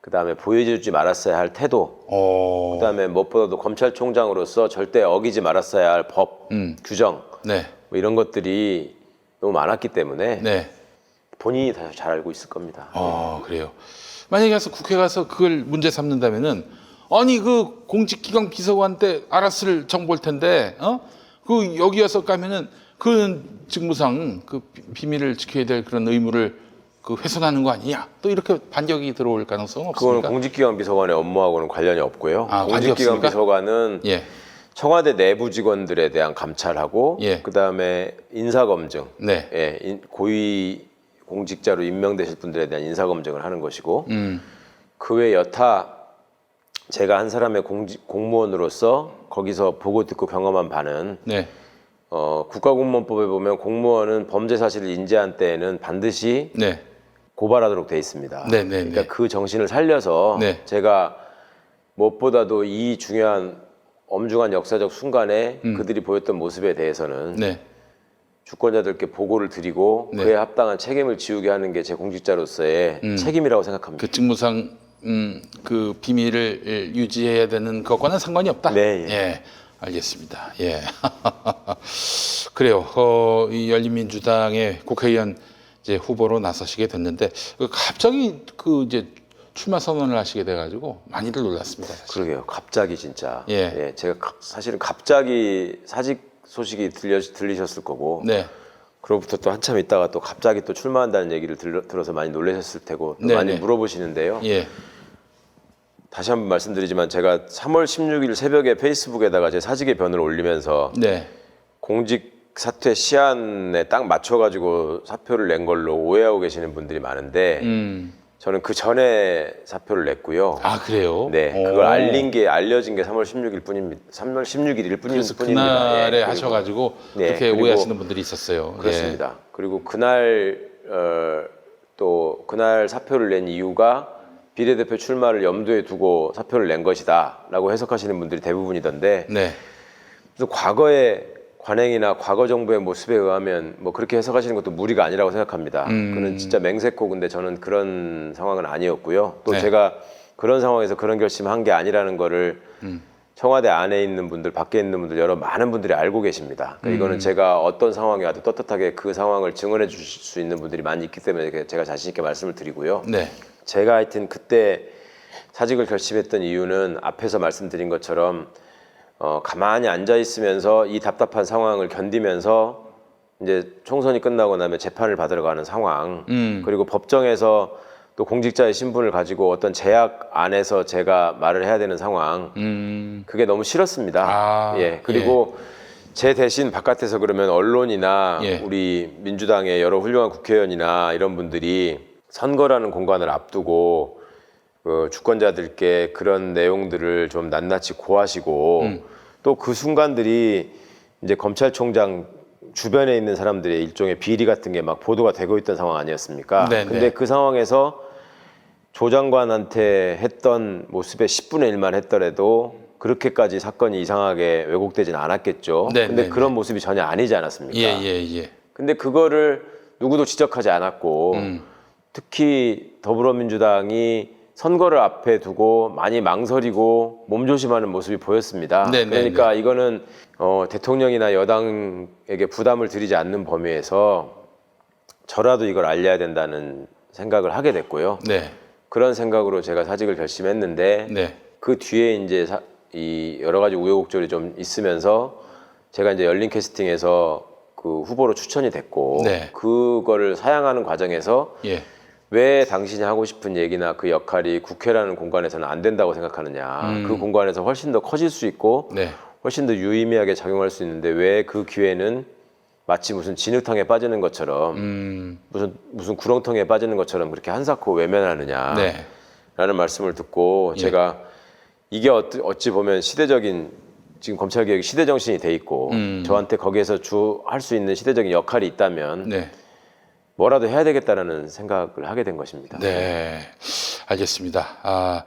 그다음에 보여주지 말았어야 할 태도, 그다음에 무엇보다도 검찰총장으로서 절대 어기지 말았어야 할 법, 규정, 네. 뭐 이런 것들이 너무 많았기 때문에 네. 본인이 다 잘 알고 있을 겁니다. 그래요. 만약에 가서 국회 가서 그걸 문제 삼는다면은 아니 그 공직기관 비서관 때 알았을 정보일 텐데 그 여기 와서 까면은 그 직무상 그 비밀을 지켜야 될 그런 의무를 그 훼손하는 거 아니냐? 또 이렇게 반격이 들어올 가능성은 그거는 없습니까? 공직기관 비서관의 업무하고는 관련이 없고요. 관계 공직기관 없습니까? 비서관은 예. 청와대 내부 직원들에 대한 감찰하고 예. 그다음에 인사검증, 네. 예, 고위 공직자로 임명되실 분들에 대한 인사검증을 하는 것이고 그 외 여타 제가 한 사람의 공무원으로서 거기서 보고 듣고 경험한 바는 네. 국가공무원법에 보면 공무원은 범죄 사실을 인지한 때에는 반드시 네. 고발하도록 돼 있습니다. 네, 네, 그러니까 네. 그 정신을 살려서 네. 제가 무엇보다도 이 중요한 엄중한 역사적 순간에 그들이 보였던 모습에 대해서는 네. 주권자들께 보고를 드리고 네. 그에 합당한 책임을 지우게 하는 게 제 공직자로서의 책임이라고 생각합니다. 그 직무상 그 비밀을 유지해야 되는 것과는 상관이 없다. 네, 예. 예. 알겠습니다. 예. 그래요. 이 열린민주당의 국회의원 이제 후보로 나서시게 됐는데 갑자기 그 이제 출마 선언을 하시게 돼가지고 많이들 놀랐습니다. 사실. 그러게요. 갑자기 진짜. 예. 제가 사실은 갑자기 사직 소식이 들리셨을 거고. 네. 그로부터 또 한참 있다가 또 갑자기 또 출마한다는 얘기를 들어서 많이 놀라셨을 테고 또 네, 많이 네. 물어보시는데요. 예. 다시 한번 말씀드리지만 제가 3월 16일 새벽에 페이스북에다가 제 사직의 변을 올리면서 네. 공직 사퇴 시한에 딱 맞춰가지고 사표를 낸 걸로 오해하고 계시는 분들이 많은데 저는 그 전에 사표를 냈고요. 아 그래요? 네, 오. 그걸 알려진 게 3월 16일 뿐입니다. 3월 16일일 그래서 뿐입니다. 그날에 예, 그리고- 하셔가지고 네, 그렇게 그리고- 오해하시는 분들이 있었어요. 그렇습니다. 그리고 그날 그날 사표를 낸 이유가 비례대표 출마를 염두에 두고 사표를 낸 것이다라고 해석하시는 분들이 대부분이던데 예. 네. 그래서 과거의 관행이나 과거 정부의 모습에 의하면 뭐 그렇게 해석하시는 것도 무리가 아니라고 생각합니다. 그는 진짜 맹세코 근데 저는 그런 상황은 아니었고요. 또 네. 제가 그런 상황에서 그런 결심한 게 아니라는 거를 청와대 안에 있는 분들, 밖에 있는 분들 여러 많은 분들이 알고 계십니다. 그러니까 이거는 제가 어떤 상황에 와도 떳떳하게 그 상황을 증언해 주실 수 있는 분들이 많이 있기 때문에 제가 자신 있게 말씀을 드리고요. 네. 제가 하여튼 그때 사직을 결심했던 이유는 앞에서 말씀드린 것처럼 가만히 앉아 있으면서 이 답답한 상황을 견디면서 이제 총선이 끝나고 나면 재판을 받으러 가는 상황 그리고 법정에서 또 공직자의 신분을 가지고 어떤 제약 안에서 제가 말을 해야 되는 상황 그게 너무 싫었습니다. 아, 예 그리고 제 대신 바깥에서 그러면 언론이나 예. 우리 민주당의 여러 훌륭한 국회의원이나 이런 분들이 선거라는 공간을 앞두고 그 주권자들께 그런 내용들을 좀 낱낱이 고하시고 또 그 순간들이 이제 검찰총장 주변에 있는 사람들의 일종의 비리 같은 게 막 보도가 되고 있던 상황 아니었습니까? 네, 근데 네. 그 상황에서 조 장관한테 했던 모습의 10분의 1만 했더라도 그렇게까지 사건이 이상하게 왜곡되진 않았겠죠. 네, 근데 네, 그런 네. 모습이 전혀 아니지 않았습니까? 예. 근데 그거를 누구도 지적하지 않았고 특히 더불어민주당이 선거를 앞에 두고 많이 망설이고 몸조심하는 모습이 보였습니다. 네, 네, 그러니까 이거는 대통령이나 여당에게 부담을 드리지 않는 범위에서 저라도 이걸 알려야 된다는 생각을 하게 됐고요. 네. 그런 생각으로 제가 사직을 결심했는데 네. 그 뒤에 이제 이 여러 가지 우여곡절이 좀 있으면서 제가 이제 열린 캐스팅에서 그 후보로 추천이 됐고 네. 그거를 사양하는 과정에서 예. 왜 당신이 하고 싶은 얘기나 그 역할이 국회라는 공간에서는 안 된다고 생각하느냐. 그 공간에서 훨씬 더 커질 수 있고 네. 훨씬 더 유의미하게 작용할 수 있는데 왜 그 기회는 마치 무슨 진흙탕에 빠지는 것처럼 무슨 구렁텅이에 빠지는 것처럼 그렇게 한사코 외면하느냐 네. 라는 말씀을 듣고 예. 제가 이게 어찌 보면 시대적인 지금 검찰개혁이 시대정신이 돼 있고 저한테 거기에서 할 수 있는 시대적인 역할이 있다면 네. 뭐라도 해야 되겠다라는 생각을 하게 된 것입니다. 네. 알겠습니다. 아,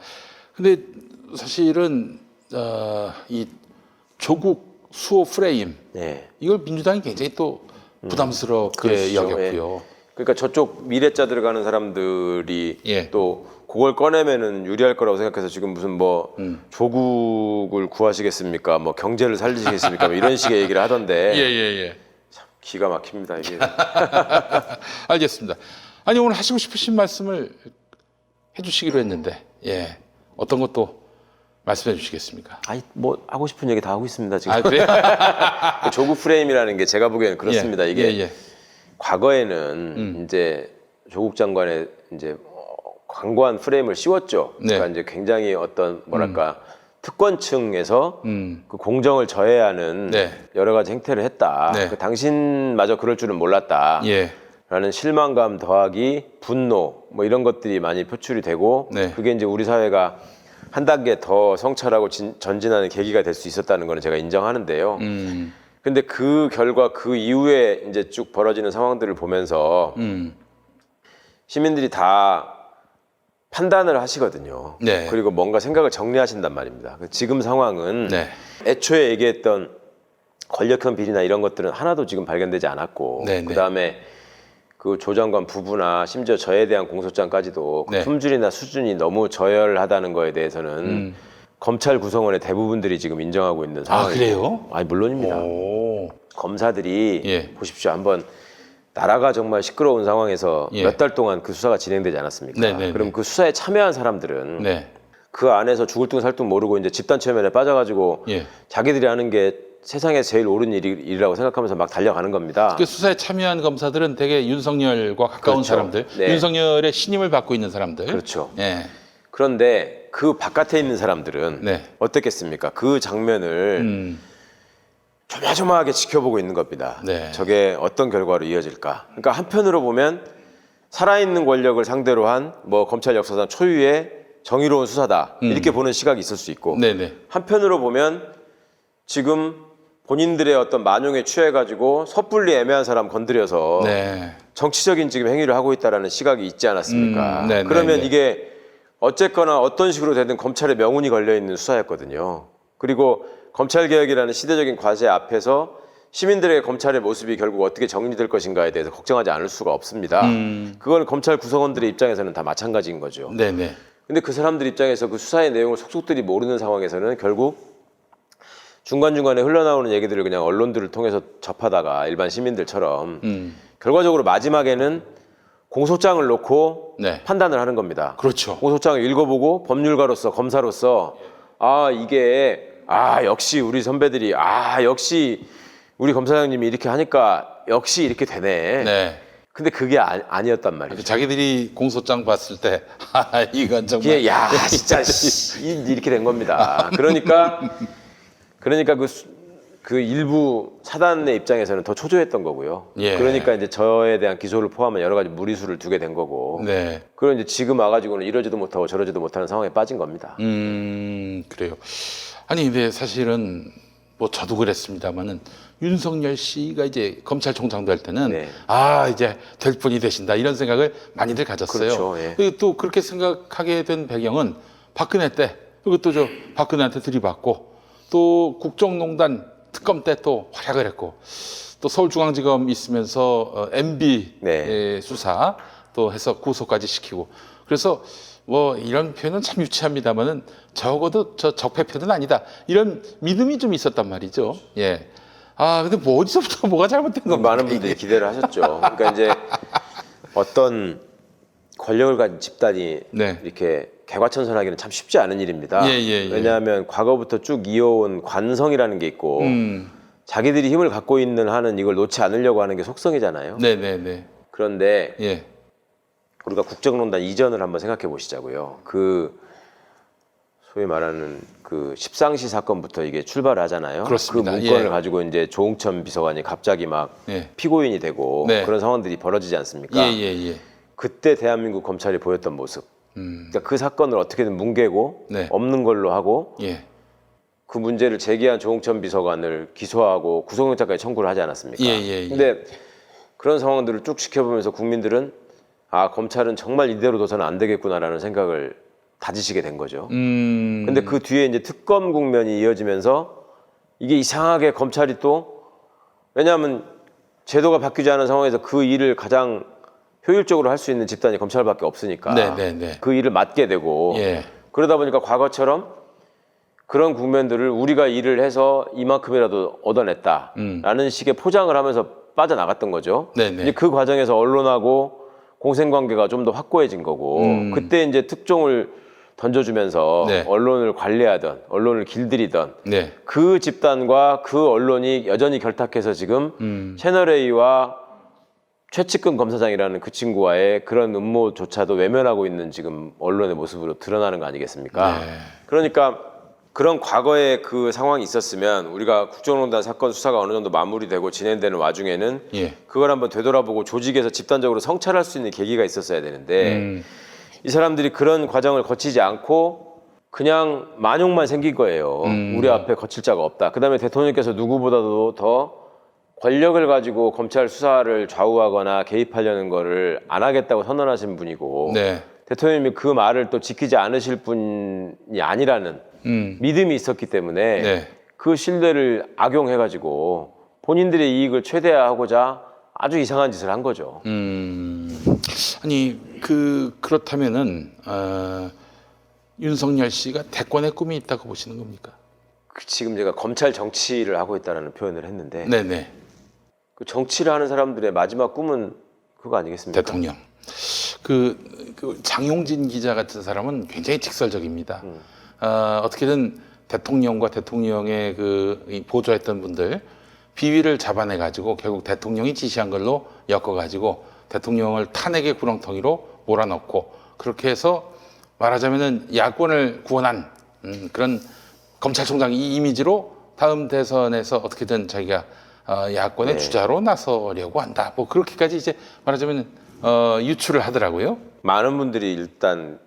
근데 사실은 이 조국 수호 프레임 네. 이걸 민주당이 굉장히 또 부담스럽게 그렇죠. 여겼고요. 그러니까 저쪽 미래자 들어가는 사람들이 예. 또 그걸 꺼내면은 유리할 거라고 생각해서 지금 무슨 뭐 조국을 구하시겠습니까? 뭐 경제를 살리시겠습니까? 뭐 이런 식의 얘기를 하던데 예. 기가 막힙니다 이게. 알겠습니다. 아니 오늘 하시고 싶으신 말씀을 해주시기로 했는데 예 어떤 것도 말씀해 주시겠습니까? 아니 뭐 하고 싶은 얘기 다 하고 있습니다 지금. 아 그래요? 조국 프레임이라는 게 제가 보기에는 그렇습니다. 이게 예. 과거에는 이제 조국 장관의 이제 광고한 프레임을 씌웠죠. 네. 그러니까 이제 굉장히 어떤 뭐랄까 특권층에서 그 공정을 저해하는 네. 여러 가지 행태를 했다. 네. 그 당신마저 그럴 줄은 몰랐다. 예. 라는 실망감 더하기 분노 뭐 이런 것들이 많이 표출이 되고 네. 그게 이제 우리 사회가 한 단계 더 성찰하고 전진하는 계기가 될 수 있었다는 거는 제가 인정하는데요. 근데 그 결과 그 이후에 이제 쭉 벌어지는 상황들을 보면서 시민들이 다 판단을 하시거든요. 네. 그리고 뭔가 생각을 정리하신단 말입니다. 지금 상황은 네. 애초에 얘기했던 권력형 비리나 이런 것들은 하나도 지금 발견되지 않았고 네, 네. 그다음에 그 조 장관 부부나 심지어 저에 대한 공소장까지도 그 네. 품질이나 수준이 너무 저열하다는 거에 대해서는 검찰 구성원의 대부분들이 지금 인정하고 있는 상황이고 그래요? 아니 물론입니다. 오. 검사들이 예. 보십시오. 한번 나라가 정말 시끄러운 상황에서 예. 몇 달 동안 그 수사가 진행되지 않았습니까? 네네네. 그럼 그 수사에 참여한 사람들은 네. 그 안에서 죽을 둥 살 둥 모르고 이제 집단 체면에 빠져가지고 예. 자기들이 하는 게 세상에 제일 옳은 일이라고 생각하면서 막 달려가는 겁니다. 그 수사에 참여한 검사들은 대개 윤석열과 가까운 그렇죠. 사람들, 네. 윤석열의 신임을 받고 있는 사람들. 그렇죠. 예. 그런데 그 바깥에 있는 사람들은 네. 어떻겠습니까? 그 장면을 조마조마하게 지켜보고 있는 겁니다. 네. 저게 어떤 결과로 이어질까? 그러니까 한편으로 보면 살아있는 권력을 상대로 한 뭐 검찰 역사상 초유의 정의로운 수사다 이렇게 보는 시각이 있을 수 있고 네네. 한편으로 보면 지금 본인들의 어떤 만용에 취해가지고 섣불리 애매한 사람 건드려서 네. 정치적인 지금 행위를 하고 있다라는 시각이 있지 않았습니까? 네, 그러면 네, 네. 이게 어쨌거나 어떤 식으로 되든 검찰의 명운이 걸려있는 수사였거든요. 그리고 검찰개혁이라는 시대적인 과제 앞에서 시민들의 검찰의 모습이 결국 어떻게 정리될 것인가에 대해서 걱정하지 않을 수가 없습니다. 그건 검찰 구성원들의 입장에서는 다 마찬가지인 거죠. 네네. 근데 그 사람들 입장에서 그 수사의 내용을 속속들이 모르는 상황에서는 결국 중간중간에 흘러나오는 얘기들을 그냥 언론들을 통해서 접하다가 일반 시민들처럼 결과적으로 마지막에는 공소장을 놓고 네. 판단을 하는 겁니다. 그렇죠. 공소장을 읽어보고 법률가로서 검사로서 역시 우리 선배들이 역시 우리 검사장님이 이렇게 하니까 역시 이렇게 되네. 네. 근데 그게 아니었단 말이에요. 자기들이 공소장 봤을 때, 이건 정말. 이게 진짜 이렇게 된 겁니다. 그러니까 그 일부 사단의 입장에서는 더 초조했던 거고요. 예. 그러니까 이제 저에 대한 기소를 포함한 여러 가지 무리수를 두게 된 거고. 네. 그리고 이제 지금 와가지고는 이러지도 못하고 저러지도 못하는 상황에 빠진 겁니다. 그래요. 아니, 근데 사실은 뭐 저도 그랬습니다만은 윤석열 씨가 이제 검찰총장도 할 때는 네. 이제 될 분이 되신다 이런 생각을 많이들 가졌어요. 그렇죠, 예. 그리고 또 그렇게 생각하게 된 배경은 박근혜 때 그리고 또 박근혜한테 들이받고 또 국정농단 특검 때 또 활약을 했고 또 서울중앙지검 있으면서 MB 네. 수사 또 해서 구속까지 시키고 그래서 뭐 이런 표현은 참 유치합니다만은 적어도 저 적폐표는 아니다 이런 믿음이 좀 있었단 말이죠. 예. 근데 뭐 어디서부터 뭐가 잘못된 겁니까? 많은 분들이 기대를 하셨죠. 그러니까 이제 어떤 권력을 가진 집단이 네. 이렇게 개과천선하기는 참 쉽지 않은 일입니다. 예. 왜냐하면 과거부터 쭉 이어온 관성이라는 게 있고 자기들이 힘을 갖고 있는 한은 이걸 놓지 않으려고 하는 게 속성이잖아요. 네네네. 그런데 예. 우리가 국정농단 이전을 한번 생각해 보시자고요. 그 소위 말하는 그 십상시 사건부터 이게 출발을 하잖아요. 그렇습니다. 그 문건을 예. 가지고 이제 조응천 비서관이 갑자기 막 예. 피고인이 되고 네. 그런 상황들이 벌어지지 않습니까? 예. 그때 대한민국 검찰이 보였던 모습. 그러니까 그 사건을 어떻게든 뭉개고 네. 없는 걸로 하고 예. 그 문제를 제기한 조응천 비서관을 기소하고 구속영장까지 청구를 하지 않았습니까? 예. 근데 그런 상황들을 쭉 지켜보면서 국민들은 아 검찰은 정말 이대로 둬서는 안 되겠구나라는 생각을 다지시게 된 거죠. 근데 그 뒤에 이제 특검 국면이 이어지면서 이게 이상하게 검찰이 또 왜냐하면 제도가 바뀌지 않은 상황에서 그 일을 가장 효율적으로 할 수 있는 집단이 검찰밖에 없으니까 네. 그 일을 맡게 되고 예. 그러다 보니까 과거처럼 그런 국면들을 우리가 일을 해서 이만큼이라도 얻어냈다라는 식의 포장을 하면서 빠져나갔던 거죠. 네네. 이제 그 과정에서 언론하고 공생관계가 좀 더 확고해진 거고 그때 이제 특종을 던져주면서 네. 언론을 관리하던 언론을 길들이던 네. 그 집단과 그 언론이 여전히 결탁해서 지금 채널A와 최측근 검사장이라는 그 친구와의 그런 음모조차도 외면하고 있는 지금 언론의 모습으로 드러나는 거 아니겠습니까? 네. 그러니까 그런 과거의 그 상황이 있었으면 우리가 국정농단 사건 수사가 어느 정도 마무리되고 진행되는 와중에는 예. 그걸 한번 되돌아보고 조직에서 집단적으로 성찰할 수 있는 계기가 있었어야 되는데 이 사람들이 그런 과정을 거치지 않고 그냥 만용만 생긴 거예요. 우리 앞에 거칠 자가 없다. 그다음에 대통령께서 누구보다도 더 권력을 가지고 검찰 수사를 좌우하거나 개입하려는 거를 안 하겠다고 선언하신 분이고 네. 대통령님이 그 말을 또 지키지 않으실 분이 아니라는 믿음이 있었기 때문에 네. 그 신뢰를 악용해가지고 본인들의 이익을 최대화하고자 아주 이상한 짓을 한 거죠. 아니 그렇다면은 윤석열 씨가 대권의 꿈이 있다고 보시는 겁니까? 지금 제가 검찰 정치를 하고 있다는 표현을 했는데 네네. 그 정치를 하는 사람들의 마지막 꿈은 그거 아니겠습니까? 대통령. 그 장용진 기자 같은 사람은 굉장히 직설적입니다. 어떻게든 대통령과 대통령의 이 보조했던 분들 비위를 잡아내 가지고 결국 대통령이 지시한 걸로 엮어 가지고 대통령을 탄핵의 구렁텅이로 몰아넣고 그렇게 해서 말하자면은 야권을 구원한 그런 검찰총장 이 이미지로 다음 대선에서 어떻게든 자기가 야권의 네. 주자로 나서려고 한다. 뭐 그렇게까지 이제 말하자면 유추를 하더라고요. 많은 분들이 일단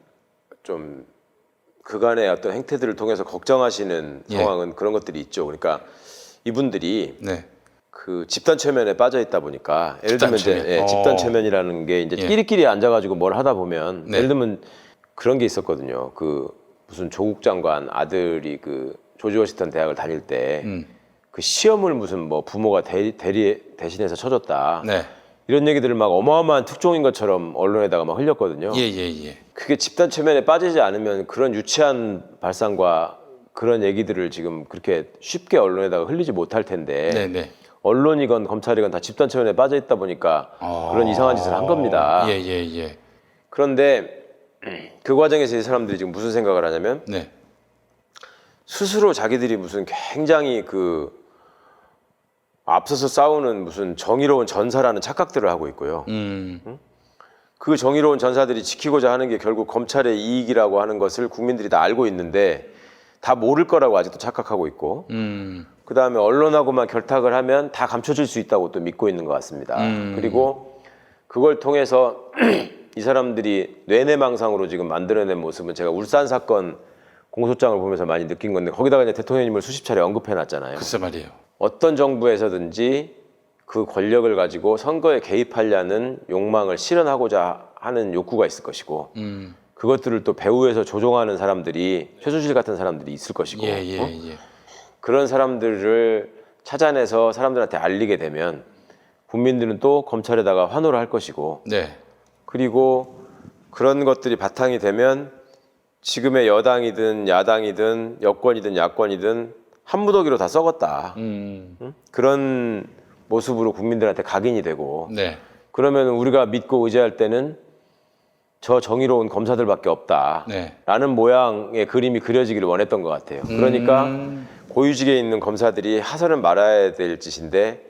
좀 그간의 어떤 행태들을 통해서 걱정하시는 예. 상황은 그런 것들이 있죠. 그러니까 이분들이 네. 그 집단 최면에 빠져 있다 보니까 예를 들면 집단 이제 최면. 집단 최면이라는 게 이제 예. 끼리끼리 앉아가지고 뭘 하다 보면 네. 예를 들면 그런 게 있었거든요. 그 무슨 조국 장관 아들이 그 조지 워싱턴 대학을 다닐 때 그 시험을 무슨 뭐 부모가 대신해서 쳐줬다. 네. 이런 얘기들을 막 어마어마한 특종인 것처럼 언론에다가 막 흘렸거든요. 예. 그게 집단 최면에 빠지지 않으면 그런 유치한 발상과 그런 얘기들을 지금 그렇게 쉽게 언론에다가 흘리지 못할 텐데 네네. 언론이건 검찰이건 다 집단 최면에 빠져 있다 보니까 그런 이상한 짓을 한 겁니다. 예. 그런데 그 과정에서 이 사람들이 지금 무슨 생각을 하냐면 네. 스스로 자기들이 무슨 굉장히 그 앞서서 싸우는 무슨 정의로운 전사라는 착각들을 하고 있고요. 그 정의로운 전사들이 지키고자 하는 게 결국 검찰의 이익이라고 하는 것을 국민들이 다 알고 있는데 다 모를 거라고 아직도 착각하고 있고 그 다음에 언론하고만 결탁을 하면 다 감춰질 수 있다고 또 믿고 있는 것 같습니다. 그리고 그걸 통해서 이 사람들이 뇌내망상으로 지금 만들어낸 모습은 제가 울산 사건 공소장을 보면서 많이 느낀 건데 거기다가 이제 대통령님을 수십 차례 언급해놨잖아요. 글쎄 말이에요. 어떤 정부에서든지 그 권력을 가지고 선거에 개입하려는 욕망을 실현하고자 하는 욕구가 있을 것이고 그것들을 또 배후에서 조종하는 사람들이 최순실 같은 사람들이 있을 것이고 예. 그런 사람들을 찾아내서 사람들한테 알리게 되면 국민들은 또 검찰에다가 환호를 할 것이고 네. 그리고 그런 것들이 바탕이 되면 지금의 여당이든 야당이든 여권이든 야권이든 한 무더기로 다 썩었다. 그런 모습으로 국민들한테 각인이 되고 네. 그러면 우리가 믿고 의지할 때는 저 정의로운 검사들밖에 없다라는 네. 모양의 그림이 그려지기를 원했던 것 같아요. 그러니까 고위직에 있는 검사들이 하서는 말아야 될 짓인데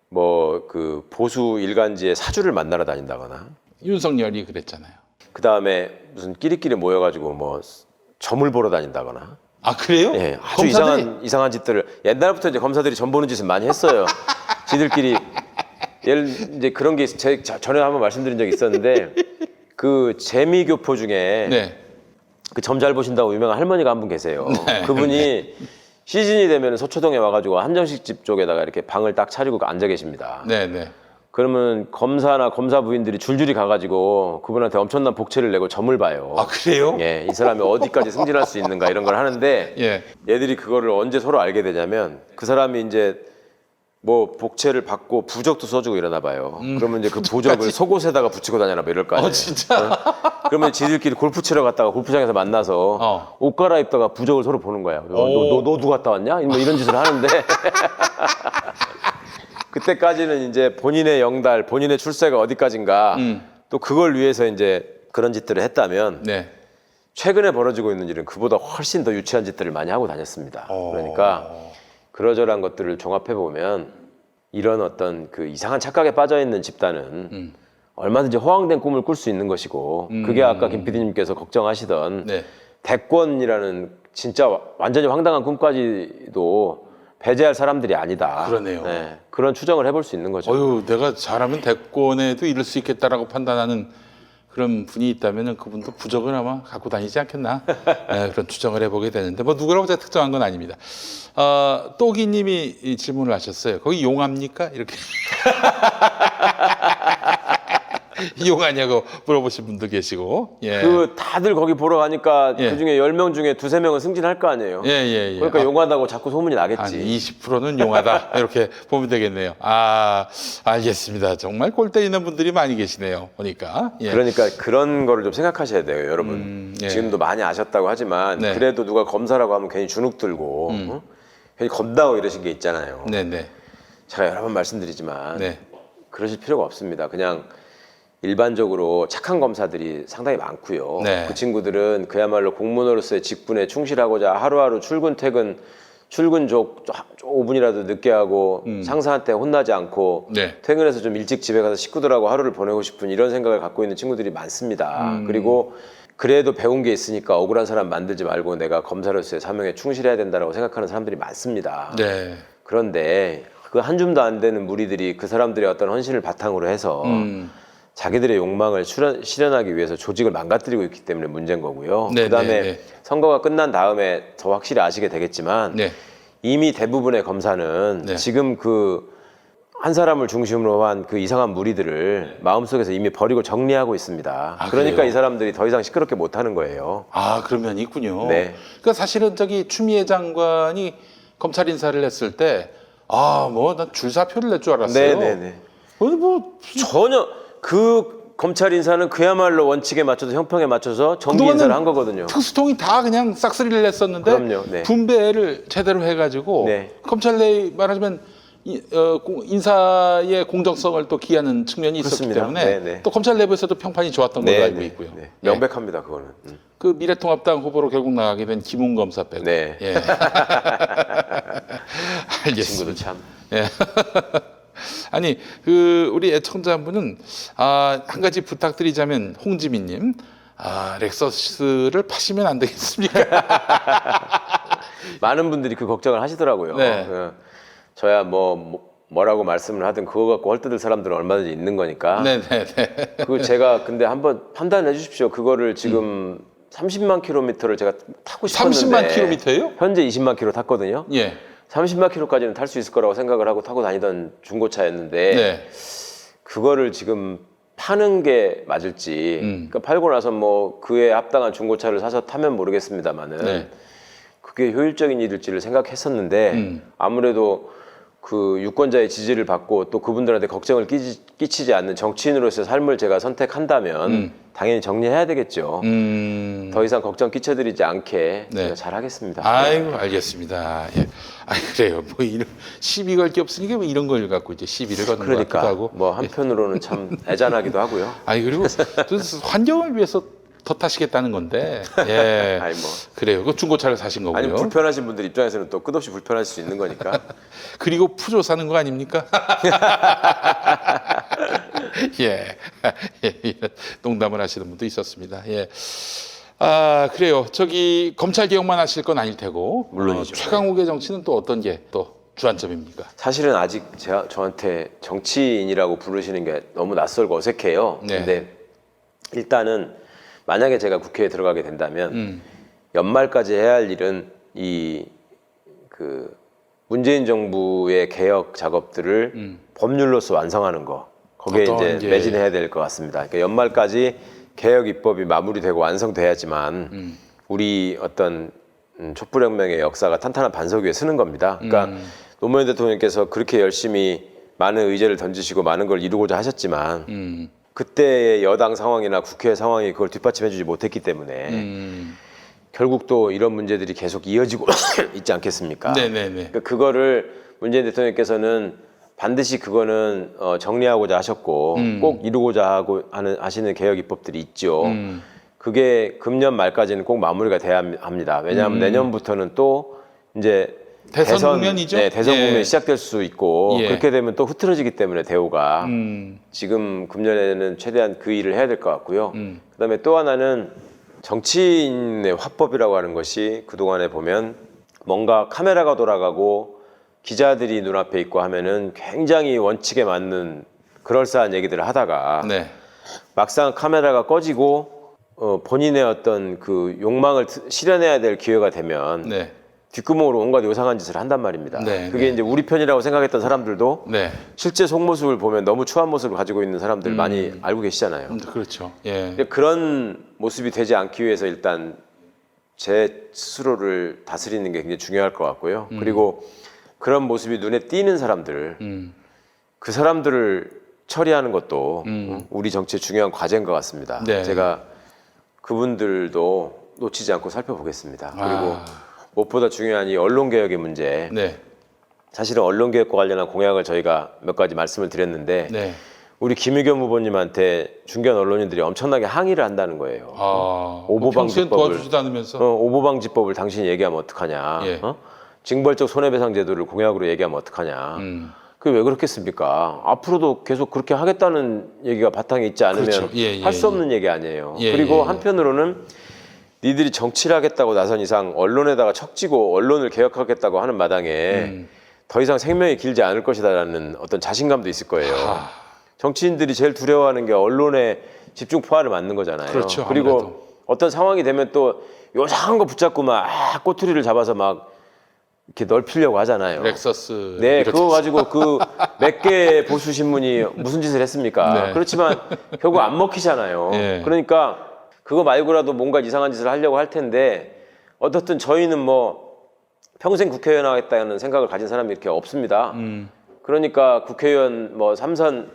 뭐 그 보수 일간지의 사주를 만나러 다닌다거나 윤석열이 그랬잖아요. 그 다음에 무슨 끼리끼리 모여가지고 뭐 점을 보러 다닌다거나. 아 그래요? 예, 아주 검사들이? 이상한 짓들을 옛날부터 이제 검사들이 점 보는 짓을 많이 했어요. 지들끼리 이제 그런 게 전에 한번 말씀드린 적이 있었는데 그 재미교포 중에 네. 그 점 잘 보신다고 유명한 할머니가 한 분 계세요. 네. 그분이 시즌이 되면 서초동에 와가지고 한정식 집 쪽에다가 이렇게 방을 딱 차리고 앉아 계십니다. 네네. 그러면 검사나 검사 부인들이 줄줄이 가가지고 그분한테 엄청난 복채를 내고 점을 봐요. 아 그래요? 예, 이 사람이 어디까지 승진할 수 있는가 이런 걸 하는데 예. 얘들이 그거를 언제 서로 알게 되냐면 그 사람이 이제 뭐 복채를 받고 부적도 써주고 이러나 봐요. 그러면 이제 그 부적을 속옷에다가 붙이고 다녀라 뭐 이럴 거 아니에요. 진짜? 그러면 지들끼리 골프 치러 갔다가 골프장에서 만나서 옷 갈아입다가 부적을 서로 보는 거야. 너 누구 갔다 왔냐? 뭐 이런 짓을 하는데 그때까지는 이제 본인의 영달, 본인의 출세가 어디까지인가 또 그걸 위해서 이제 그런 짓들을 했다면 네. 최근에 벌어지고 있는 일은 그보다 훨씬 더 유치한 짓들을 많이 하고 다녔습니다. 그러니까 그러저러한 것들을 종합해 보면 이런 어떤 그 이상한 착각에 빠져 있는 집단은 얼마든지 허황된 꿈을 꿀 수 있는 것이고 그게 아까 김 PD님께서 걱정하시던 네. 대권이라는 진짜 완전히 황당한 꿈까지도 배제할 사람들이 아니다. 그러네요. 네, 그런 추정을 해볼 수 있는 거죠. 어휴, 내가 잘하면 대권에도 이룰 수 있겠다라고 판단하는 그런 분이 있다면 그분도 부적을 아마 갖고 다니지 않겠나 네, 그런 추정을 해보게 되는데 뭐 누구라고 제가 특정한 건 아닙니다. 또기님이 이 질문을 하셨어요. 거기 용합니까? 이렇게 이용하냐고 물어보신 분도 계시고. 예. 그 다들 거기 보러 가니까 예. 그 중에 10명 중에 2~3명은 승진할 거 아니에요. 예. 그러니까 용하다고 자꾸 소문이 나겠지. 한 20%는 용하다 이렇게 보면 되겠네요. 아 알겠습니다. 정말 골 때리는 분들이 많이 계시네요. 보니까. 예. 그러니까 그런 거를 좀 생각하셔야 돼요, 여러분. 예. 지금도 많이 아셨다고 하지만 네. 그래도 누가 검사라고 하면 괜히 주눅 들고 괜히 겁나고 이러신 게 있잖아요. 네네. 제가 여러 번 말씀드리지만 네. 그러실 필요가 없습니다. 그냥 일반적으로 착한 검사들이 상당히 많고요. 네. 그 친구들은 그야말로 공무원으로서의 직분에 충실하고자 하루하루 출근 퇴근 5분이라도 늦게 하고 상사한테 혼나지 않고 네. 퇴근해서 좀 일찍 집에 가서 식구들하고 하루를 보내고 싶은 이런 생각을 갖고 있는 친구들이 많습니다. 그리고 그래도 배운 게 있으니까 억울한 사람 만들지 말고 내가 검사로서의 사명에 충실해야 된다고 생각하는 사람들이 많습니다. 네. 그런데 그 한 줌도 안 되는 무리들이 그 사람들의 어떤 헌신을 바탕으로 해서 자기들의 욕망을 실현하기 위해서 조직을 망가뜨리고 있기 때문에 문제인 거고요. 네, 그다음에 네, 네. 선거가 끝난 다음에 더 확실히 아시게 되겠지만 네. 이미 대부분의 검사는 네. 지금 그 한 사람을 중심으로 한 그 이상한 무리들을 마음속에서 이미 버리고 정리하고 있습니다. 아, 그러니까 그래요? 이 사람들이 더 이상 시끄럽게 못하는 거예요. 아 그런 면이 있군요. 네. 그러니까 사실은 저기 추미애 장관이 검찰 인사를 했을 때 뭐 난 줄사표를 낼 줄 알았어요. 네네네. 뭐 전혀 그 검찰 인사는 그야말로 원칙에 맞춰서 형평에 맞춰서 정기 그동안은 인사를 한 거거든요. 특수통이 다 그냥 싹쓸이를 냈었는데 그럼요, 네. 분배를 제대로 해가지고 네. 검찰 내 말하자면 인사의 공정성을 또 기하는 측면이 있었기 그렇습니다. 때문에 네, 네. 또 검찰 내부에서도 평판이 좋았던 걸로 알고 있고요. 네. 예. 명백합니다, 그거는. 그 미래통합당 후보로 결국 나가게 된 김웅 검사 빼고. 네. 예. 그 친구도 알겠습니다. 참. 예. 아니 그 우리 애청자 한 분은 한 가지 부탁드리자면 홍지민님 렉서스를 파시면 안 되겠습니까? 많은 분들이 그 걱정을 하시더라고요. 네. 저야 뭐라고 말씀을 하든 그거 갖고 헐뜯을 사람들은 얼마든지 있는 거니까. 네네네. 그 제가 근데 한번 판단해 주십시오. 그거를 지금 30만 킬로미터를 제가 타고 싶었는데 30만 킬로미터예요? 현재 20만 킬로 탔거든요. 예. 30만 킬로까지는 탈 수 있을 거라고 생각을 하고 타고 다니던 중고차였는데 네. 그거를 지금 파는 게 맞을지 그러니까 팔고 나서 뭐 그에 합당한 중고차를 사서 타면 모르겠습니다만은 네. 그게 효율적인 일일지를 생각했었는데 아무래도 그 유권자의 지지를 받고 또 그분들한테 걱정을 끼치지 않는 정치인으로서의 삶을 제가 선택한다면 당연히 정리해야 되겠죠. 더 이상 걱정 끼쳐드리지 않게 네. 제가 잘하겠습니다. 아이고 알겠습니다. 예. 아 그래요. 뭐 이런 시비 걸 게 없으니까 뭐 이런 걸 갖고 이제 시비를 거는 것 그러니까 같기도 하고. 뭐 한편으로는 참 애잔하기도 하고요. 아니 그리고 또 환경을 위해서 더 타시겠다는 건데. 예. 아니 뭐 그래요. 그 중고차를 사신 거고요. 아니 불편하신 분들 입장에서는 또 끝없이 불편할 수 있는 거니까. 그리고 푸조 사는 거 아닙니까? 예. 예. 농담을 하시는 분도 있었습니다. 예. 아 그래요. 저기 검찰 개혁만 하실 건 아닐 테고. 물론이죠. 최강욱의 정치는 또 어떤 게 또 주안점입니까? 사실은 아직 저한테 정치인이라고 부르시는 게 너무 낯설고 어색해요. 네. 근데 일단은 만약에 제가 국회에 들어가게 된다면 연말까지 해야 할 일은 그 문재인 정부의 개혁 작업들을 법률로서 완성하는 거. 거기에 어떤 이제 게- 매진해야 될 것 같습니다. 그러니까 연말까지 개혁 입법이 마무리되고 완성돼야지만 우리 어떤 촛불혁명의 역사가 탄탄한 반석 위에 서는 겁니다. 그러니까 노무현 대통령께서 그렇게 열심히 많은 의제를 던지시고 많은 걸 이루고자 하셨지만 그때의 여당 상황이나 국회 상황이 그걸 뒷받침해주지 못했기 때문에 결국 또 이런 문제들이 계속 이어지고 있지 않겠습니까? 네네네. 그러니까 그거를 문재인 대통령께서는 반드시 그거는 정리하고자 하셨고 꼭 이루고자 하시는 개혁 입법들이 있죠. 그게 금년 말까지는 꼭 마무리가 돼야 합니다. 왜냐하면 내년부터는 또 이제 대선 국면이죠? 네, 대선 예. 국면이 시작될 수 있고 예. 그렇게 되면 또 흐트러지기 때문에 대우가 지금 금년에는 최대한 그 일을 해야 될 것 같고요. 그다음에 또 하나는 정치인의 화법이라고 하는 것이 그동안에 보면 뭔가 카메라가 돌아가고 기자들이 눈앞에 있고 하면은 굉장히 원칙에 맞는 그럴싸한 얘기들을 하다가 네. 막상 카메라가 꺼지고 본인의 어떤 그 욕망을 실현해야 될 기회가 되면 네. 뒷구멍으로 온갖 요상한 짓을 한단 말입니다. 네, 그게 네. 이제 우리 편이라고 생각했던 사람들도 네. 실제 속모습을 보면 너무 추한 모습을 가지고 있는 사람들 많이 알고 계시잖아요. 그렇죠. 예. 근데 그런 모습이 되지 않기 위해서 일단 제 스스로를 다스리는 게 굉장히 중요할 것 같고요. 그리고 그런 모습이 눈에 띄는 사람들, 그 사람들을 처리하는 것도 우리 정치의 중요한 과제인 것 같습니다. 네. 제가 그분들도 놓치지 않고 살펴보겠습니다. 그리고 무엇보다 중요한 이 언론개혁의 문제, 네. 사실은 언론개혁과 관련한 공약을 저희가 몇 가지 말씀을 드렸는데 네. 우리 김의겸 후보님한테 중견 언론인들이 엄청나게 항의를 한다는 거예요. 평소엔 오보방지법을 도와주지도 않으면서. 오보방지법을 당신이 얘기하면 어떡하냐? 예. 징벌적 손해배상 제도를 공약으로 얘기하면 어떡하냐? 그게 왜 그렇겠습니까? 앞으로도 계속 그렇게 하겠다는 얘기가 바탕에 있지 않으면 그렇죠. 예, 예, 할 수 없는 얘기 아니에요. 예, 그리고 예, 예. 한편으로는 니들이 정치를 하겠다고 나선 이상 언론에다가 척지고 언론을 개혁하겠다고 하는 마당에 더 이상 생명이 길지 않을 것이다라는 어떤 자신감도 있을 거예요. 정치인들이 제일 두려워하는 게 언론에 집중 포화를 맞는 거잖아요. 그렇죠, 그리고 아무래도. 어떤 상황이 되면 또 요상한 거 붙잡고 막 꼬투리를 잡아서 막 이렇게 넓히려고 하잖아요. 렉서스. 네, 이렇게 그거 가지고 그 몇 개 보수 신문이 무슨 짓을 했습니까? 네. 그렇지만 결국 안 먹히잖아요. 예. 그러니까 그거 말고라도 뭔가 이상한 짓을 하려고 할 텐데 어떻든 저희는 뭐 평생 국회의원 하겠다는 생각을 가진 사람이 이렇게 없습니다. 그러니까 국회의원 뭐 3선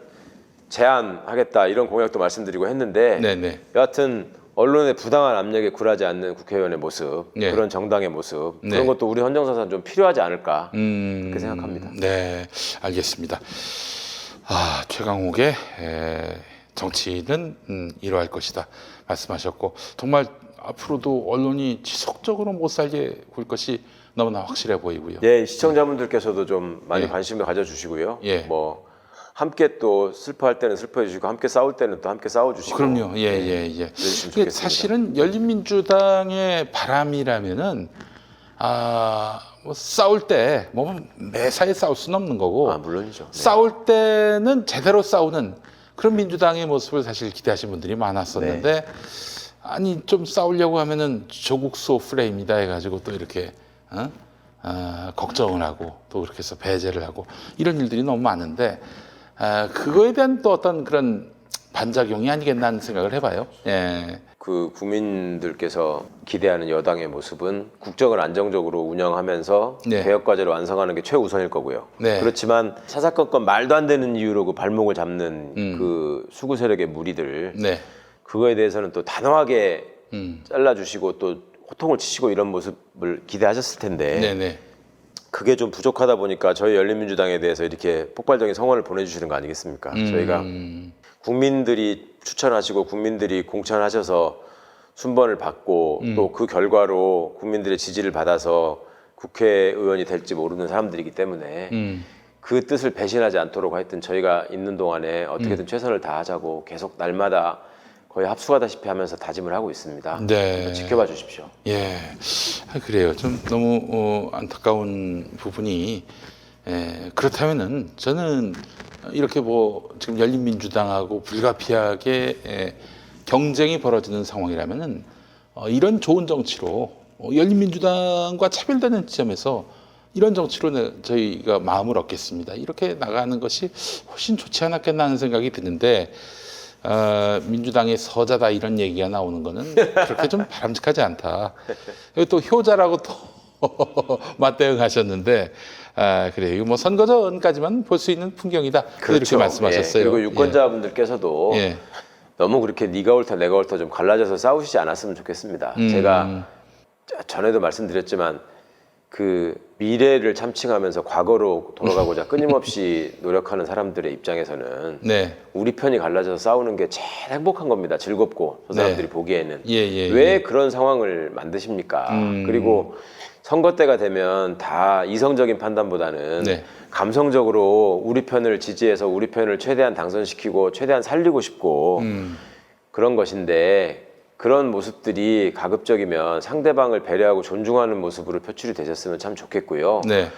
제안하겠다 이런 공약도 말씀드리고 했는데 네네. 여하튼 언론의 부당한 압력에 굴하지 않는 국회의원의 모습, 네. 그런 정당의 모습 네. 그런 것도 우리 헌정사상 좀 필요하지 않을까 그렇게 생각합니다. 네, 알겠습니다. 최강욱의 정치는 이러할 것이다 말씀하셨고 정말 앞으로도 언론이 지속적으로 못 살게 굴 것이 너무나 확실해 보이고요. 예, 시청자분들께서도 좀 많이 예. 관심을 가져주시고요. 예. 뭐 함께 또 슬퍼할 때는 슬퍼해 주시고 함께 싸울 때는 또 함께 싸워주시고. 그럼요. 예. 그래주시면 이게 좋겠습니다. 사실은 열린민주당의 바람이라면은 뭐 싸울 때 뭐 매사에 싸울 수는 없는 거고 물론이죠. 네. 싸울 때는 제대로 싸우는 그런 민주당의 모습을 사실 기대하신 분들이 많았었는데 네. 아니 좀 싸우려고 하면은 조국 수 프레임이다 해가지고 또 이렇게 걱정을 하고 또 그렇게 해서 배제를 하고 이런 일들이 너무 많은데 그거에 대한 또 어떤 그런 반작용이 아니겠나 하는 생각을 해봐요. 예. 그 국민들께서 기대하는 여당의 모습은 국정을 안정적으로 운영하면서 네. 개혁 과제를 완성하는 게 최우선일 거고요. 네. 그렇지만 사사건건 말도 안 되는 이유로 그 발목을 잡는 그 수구 세력의 무리들 네. 그거에 대해서는 또 단호하게 음. 잘라주시고 또 호통을 치시고 이런 모습을 기대하셨을 텐데 네네. 그게 좀 부족하다 보니까 저희 열린민주당에 대해서 이렇게 폭발적인 성원을 보내주시는 거 아니겠습니까? 저희가 국민들이 추천하시고 국민들이 공천하셔서 순번을 받고 또 그 결과로 국민들의 지지를 받아서 국회의원이 될지 모르는 사람들이기 때문에 그 뜻을 배신하지 않도록 하여튼 저희가 있는 동안에 어떻게든 최선을 다하자고 계속 날마다 거의 합숙하다시피 하면서 다짐을 하고 있습니다. 네. 지켜봐 주십시오. 예, 그래요. 좀 너무 안타까운 부분이 그렇다면은 저는 이렇게 뭐 지금 열린민주당하고 불가피하게 경쟁이 벌어지는 상황이라면은 이런 좋은 정치로 열린민주당과 차별되는 지점에서 이런 정치로 저희가 마음을 얻겠습니다. 이렇게 나가는 것이 훨씬 좋지 않았겠나 하는 생각이 드는데 민주당의 서자다 이런 얘기가 나오는 거는 그렇게 좀 바람직하지 않다. 그리고 또 효자라고 또 맞대응하셨는데 그래요. 이거 뭐 선거 전까지만 볼 수 있는 풍경이다. 이렇게 말씀하셨어요. 예. 그리고 유권자분들께서도 예. 너무 그렇게 네가 옳다 내가 옳다 좀 갈라져서 싸우시지 않았으면 좋겠습니다. 제가 전에도 말씀드렸지만 그 미래를 참칭하면서 과거로 돌아가고자 끊임없이 노력하는 사람들의 입장에서는 네. 우리 편이 갈라져서 싸우는 게 제일 행복한 겁니다. 즐겁고 저 사람들이 네. 보기에는 예. 왜 그런 상황을 만드십니까? 그리고 선거 때가 되면 다 이성적인 판단보다는 네. 감성적으로 우리 편을 지지해서 우리 편을 최대한 당선시키고 최대한 살리고 싶고 그런 것인데 그런 모습들이 가급적이면 상대방을 배려하고 존중하는 모습으로 표출이 되셨으면 참 좋겠고요. 네.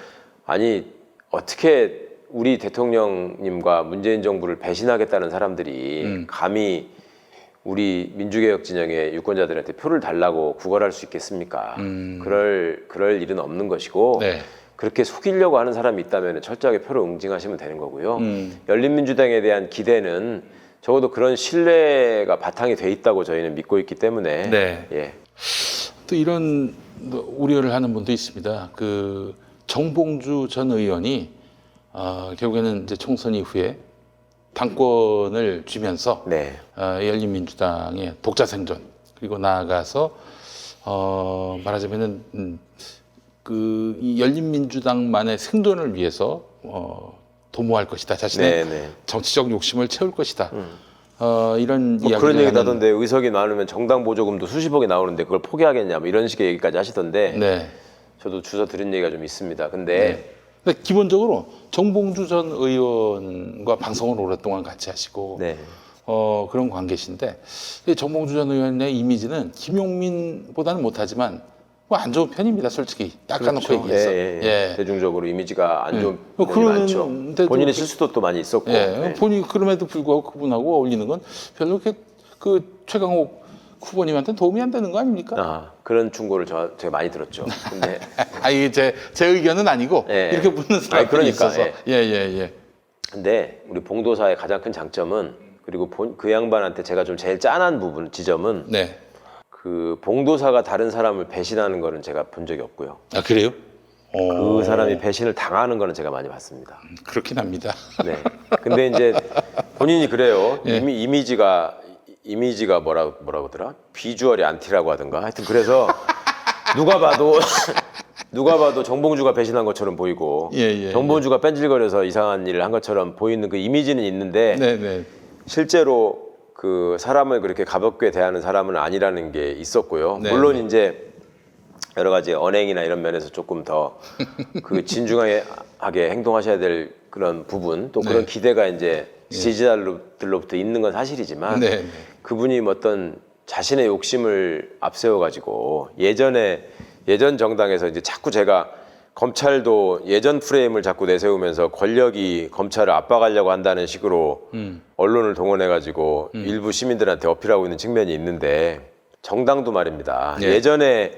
아니 어떻게 우리 대통령님과 문재인 정부를 배신하겠다는 사람들이 감히 우리 민주개혁 진영의 유권자들한테 표를 달라고 구걸할 수 있겠습니까? 그럴 일은 없는 것이고 네. 그렇게 속이려고 하는 사람이 있다면 철저하게 표를 응징하시면 되는 거고요. 열린민주당에 대한 기대는 적어도 그런 신뢰가 바탕이 돼 있다고 저희는 믿고 있기 때문에 네. 예. 또 이런 우려를 하는 분도 있습니다. 그 정봉주 전 의원이 결국에는 이제 총선 이후에 당권을 쥐면서 네. 열린민주당의 독자 생존 그리고 나아가서 말하자면은 이 열린민주당만의 생존을 위해서 도모할 것이다. 자신의 네. 정치적 욕심을 채울 것이다. 이런 뭐 이야기를 그런 얘기 하는- 나던데 의석이 많으면 정당 보조금도 수십억이 나오는데 그걸 포기하겠냐 뭐 이런 식의 얘기까지 하시던데 네. 저도 주워 들은 얘기가 좀 있습니다. 근데 근데 기본적으로 정봉주 전 의원과 방송을 오랫동안 같이 하시고 네. 그런 관계신데 이 정봉주 전 의원의 이미지는 김용민보다는 못하지만 뭐 안 좋은 편입니다. 솔직히 닦아놓고 얘기해서. 예. 대중적으로 이미지가 안 좋은 뭐 면이 많죠. 그런데도 본인의 실수도 또 많이 있었고. 네. 본인이 그럼에도 불구하고 그분하고 어울리는 건 별로 그렇게 그 최강욱 후보님한테는 도움이 안 되는 거 아닙니까? 그런 충고를 제가 많이 들었죠. 근데 이게 제 의견은 아니고 예. 이렇게 묻는 사람이 그러니까, 있어서 예. 예. 근데 우리 봉도사의 가장 큰 장점은 그리고 그 양반한테 제가 좀 제일 짠한 지점은 네. 그 봉도사가 다른 사람을 배신하는 거는 제가 본 적이 없고요. 그래요? 그 사람이 배신을 당하는 거는 제가 많이 봤습니다. 그렇긴 합니다. 네. 근데 이제 본인이 그래요. 예. 이미지가 뭐라고 하더라? 비주얼이 안티라고 하던가. 하여튼 그래서 누가 봐도 정봉주가 배신한 것처럼 보이고 예. 정봉주가 뺀질거려서 이상한 일을 한 것처럼 보이는 그 이미지는 있는데 네. 실제로 그 사람을 그렇게 가볍게 대하는 사람은 아니라는 게 있었고요. 네, 물론 이제 여러 가지 언행이나 이런 면에서 조금 더 그 진중하게 행동하셔야 될 그런 부분 또 그런 네. 기대가 이제 지지자들로부터 있는 건 사실이지만 네. 그분이 어떤 자신의 욕심을 앞세워 가지고 예전 정당에서 이제 자꾸 제가 검찰도 예전 프레임을 자꾸 내세우면서 권력이 검찰을 압박하려고 한다는 식으로 언론을 동원해 가지고 일부 시민들한테 어필하고 있는 측면이 있는데 정당도 말입니다. 예. 예전에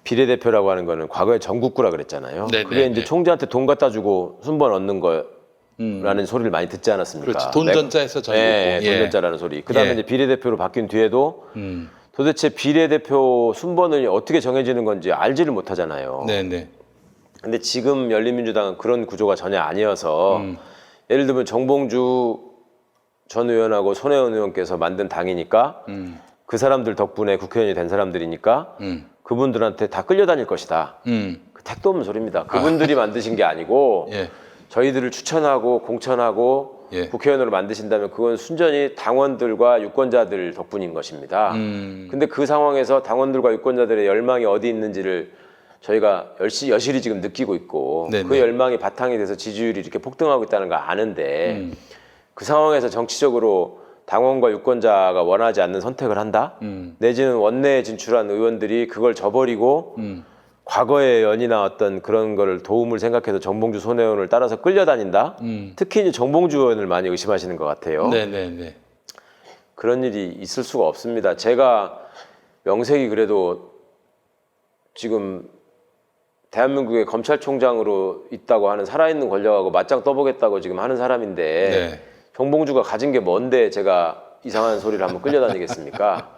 비례대표라고 하는 거는 과거에 전국구라 그랬잖아요. 네, 그게 네, 이제 네. 총재한테 돈 갖다 주고 순번 얻는 라는 소리를 많이 듣지 않았습니까? 그렇지. 돈전자에서 전국. 네, 예. 돈전자라는 소리. 그다음에 예. 이제 비례대표로 바뀐 뒤에도 도대체 비례대표 순번이 어떻게 정해지는 건지 알지를 못하잖아요. 네네. 근데 지금 열린민주당은 그런 구조가 전혀 아니어서 예를 들면 정봉주 전 의원하고 손혜원 의원께서 만든 당이니까 그 사람들 덕분에 국회의원이 된 사람들이니까 그분들한테 다 끌려다닐 것이다. 그 택도 없는 소리입니다. 그분들이 만드신 게 아니고 예. 저희들을 추천하고 공천하고 예. 국회의원으로 만드신다면 그건 순전히 당원들과 유권자들 덕분인 것입니다. 근데 그 상황에서 당원들과 유권자들의 열망이 어디 있는지를 저희가 여실히 지금 느끼고 있고 네네. 그 열망이 바탕이 돼서 지지율이 이렇게 폭등하고 있다는 걸 아는데 그 상황에서 정치적으로 당원과 유권자가 원하지 않는 선택을 한다? 내지는 원내에 진출한 의원들이 그걸 저버리고 과거의 연이나 어떤 그런 거를 도움을 생각해서 정봉주 손혜원을 따라서 끌려다닌다? 특히 이제 정봉주 의원을 많이 의심하시는 것 같아요. 네네네. 그런 일이 있을 수가 없습니다. 제가 명색이 그래도 지금 대한민국의 검찰총장으로 있다고 하는 살아있는 권력하고 맞짱 떠보겠다고 지금 하는 사람인데 네. 정봉주가 가진 게 뭔데 제가 이상한 소리를 한번 끌려다니겠습니까?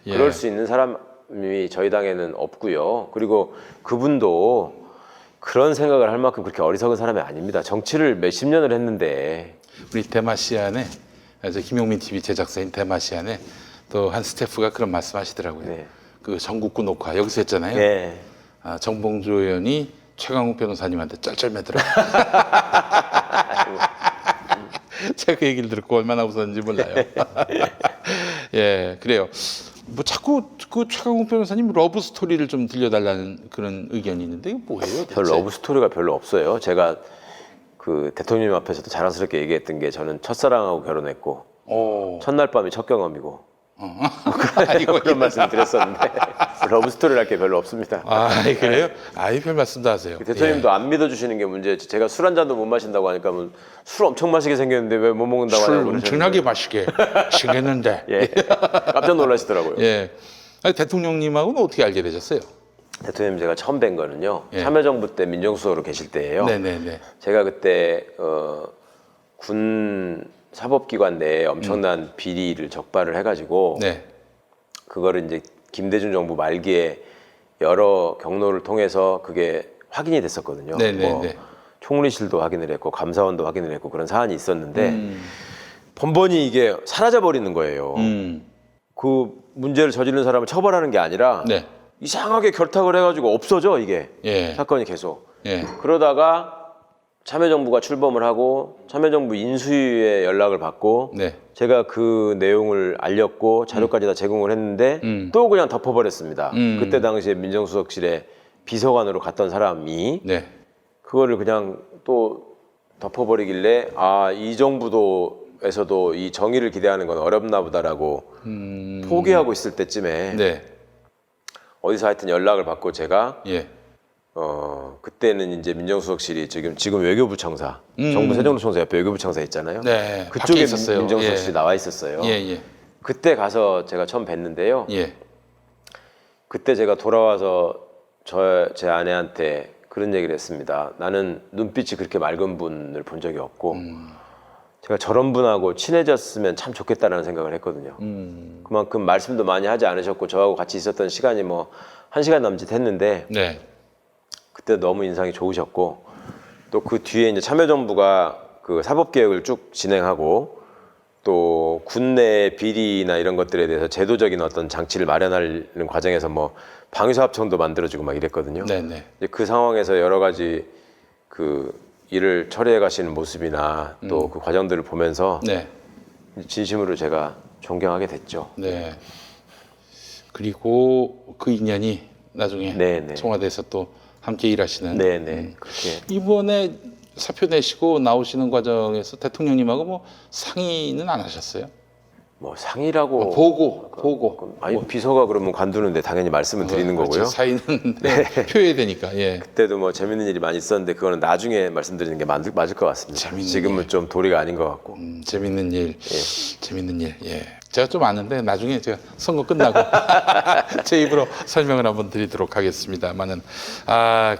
예. 그럴 수 있는 사람이 저희 당에는 없고요. 그리고 그분도 그런 생각을 할 만큼 그렇게 어리석은 사람이 아닙니다. 정치를 몇십 년을 했는데 우리 대마시안에 김용민 TV 제작사인 대마시안에 또 한 스태프가 그런 말씀하시더라고요. 네. 그 전국구 녹화 여기서 했잖아요. 네. 아, 정봉주 의원이 최강욱 변호사님한테 쩔쩔매더라. 제가 그 얘기를 듣고 얼마나 웃었는지 몰라요. 예, 그래요. 뭐 자꾸 그 최강욱 변호사님 러브 스토리를 좀 들려달라는 그런 의견이 있는데 이거 뭐예요? 별 러브 스토리가 별로 없어요. 제가 그 대통령 앞에서도 자랑스럽게 얘기했던 게 저는 첫사랑하고 결혼했고 오. 첫날 밤이 첫 경험이고 이거 그런 말씀 드렸었는데 러브 스토리랄 게 별로 없습니다. 아, 그래요? 아이 별 말씀도 하세요. 대통령도 예. 안 믿어주시는 게 문제지. 제가 술 한 잔도 못 마신다고 하니까 뭐 술 엄청 마시게 생겼는데 왜 못 먹는다고 술 하냐고 엄청나게 마시게 생겼는데. 예. 깜짝 놀라시더라고요. 예. 아니, 대통령님하고는 어떻게 알게 되셨어요? 대통령 제가 처음 뵌 거는요. 예. 참여정부 때 민정수석으로 계실 때예요. 네네네. 제가 그때 군 사법기관 내에 엄청난 비리를 적발을 해가지고 네. 그거를 이제 김대중 정부 말기에 여러 경로를 통해서 그게 확인이 됐었거든요. 네네네. 뭐 총리실도 확인을 했고 감사원도 확인을 했고 그런 사안이 있었는데 번번이 이게 사라져 버리는 거예요. 그 문제를 저지른 사람을 처벌하는 게 아니라 네. 이상하게 결탁을 해가지고 없어져 이게 예. 사건이 계속. 예. 그러다가 참여정부가 출범을 하고 참여정부 인수위에 연락을 받고 네. 제가 그 내용을 알렸고 자료까지 다 제공을 했는데 또 그냥 덮어버렸습니다. 그때 당시에 민정수석실에 비서관으로 갔던 사람이 네. 그거를 그냥 또 덮어버리길래 아, 이 정부도에서도 이 정의를 기대하는 건 어렵나 보다라고 포기하고 있을 때쯤에 네. 어디서 하여튼 연락을 받고 제가 예. 그때는 이제 민정수석실이 지금 외교부 청사, 정부 세종도청사 옆에 외교부 청사 있잖아요. 네. 그쪽에 밖에 있었어요. 민정수석실이 예. 나와 있었어요. 예, 예. 그때 가서 제가 처음 뵀는데요. 예. 그때 제가 돌아와서 제 아내한테 그런 얘기를 했습니다. 나는 눈빛이 그렇게 맑은 분을 본 적이 없고 제가 저런 분하고 친해졌으면 참 좋겠다라는 생각을 했거든요. 그만큼 말씀도 많이 하지 않으셨고 저하고 같이 있었던 시간이 뭐 1시간 남짓 했는데 네. 그때 너무 인상이 좋으셨고 또 그 뒤에 이제 참여정부가 그 사법개혁을 쭉 진행하고 또 군내 비리나 이런 것들에 대해서 제도적인 어떤 장치를 마련하는 과정에서 뭐 방위사업청도 만들어지고 막 이랬거든요. 네네. 이제 그 상황에서 여러 가지 그 일을 처리해 가시는 모습이나 또 그 과정들을 보면서 네. 진심으로 제가 존경하게 됐죠. 네. 그리고 그 인연이 나중에 네네. 청와대에서 또 함께 일하시는. 네네. 그렇게 이번에 사표 내시고 나오시는 과정에서 대통령님하고 뭐 상의는 안 하셨어요? 뭐 상의라고 보고. 아니 비서가 그러면 관두는데 당연히 말씀을 드리는 그렇죠. 거고요. 사의는 표해야 되니까. 예. 그때도 뭐 재밌는 일이 많이 있었는데 그거는 나중에 말씀드리는 게 맞을 것 같습니다. 재밌는 지금은 좀 도리가 아닌 것 같고. 재밌는 일, 재밌는 일. 예. 제가 좀 아는데 나중에 제가 선거 끝나고 제 입으로 설명을 한번 드리도록 하겠습니다만은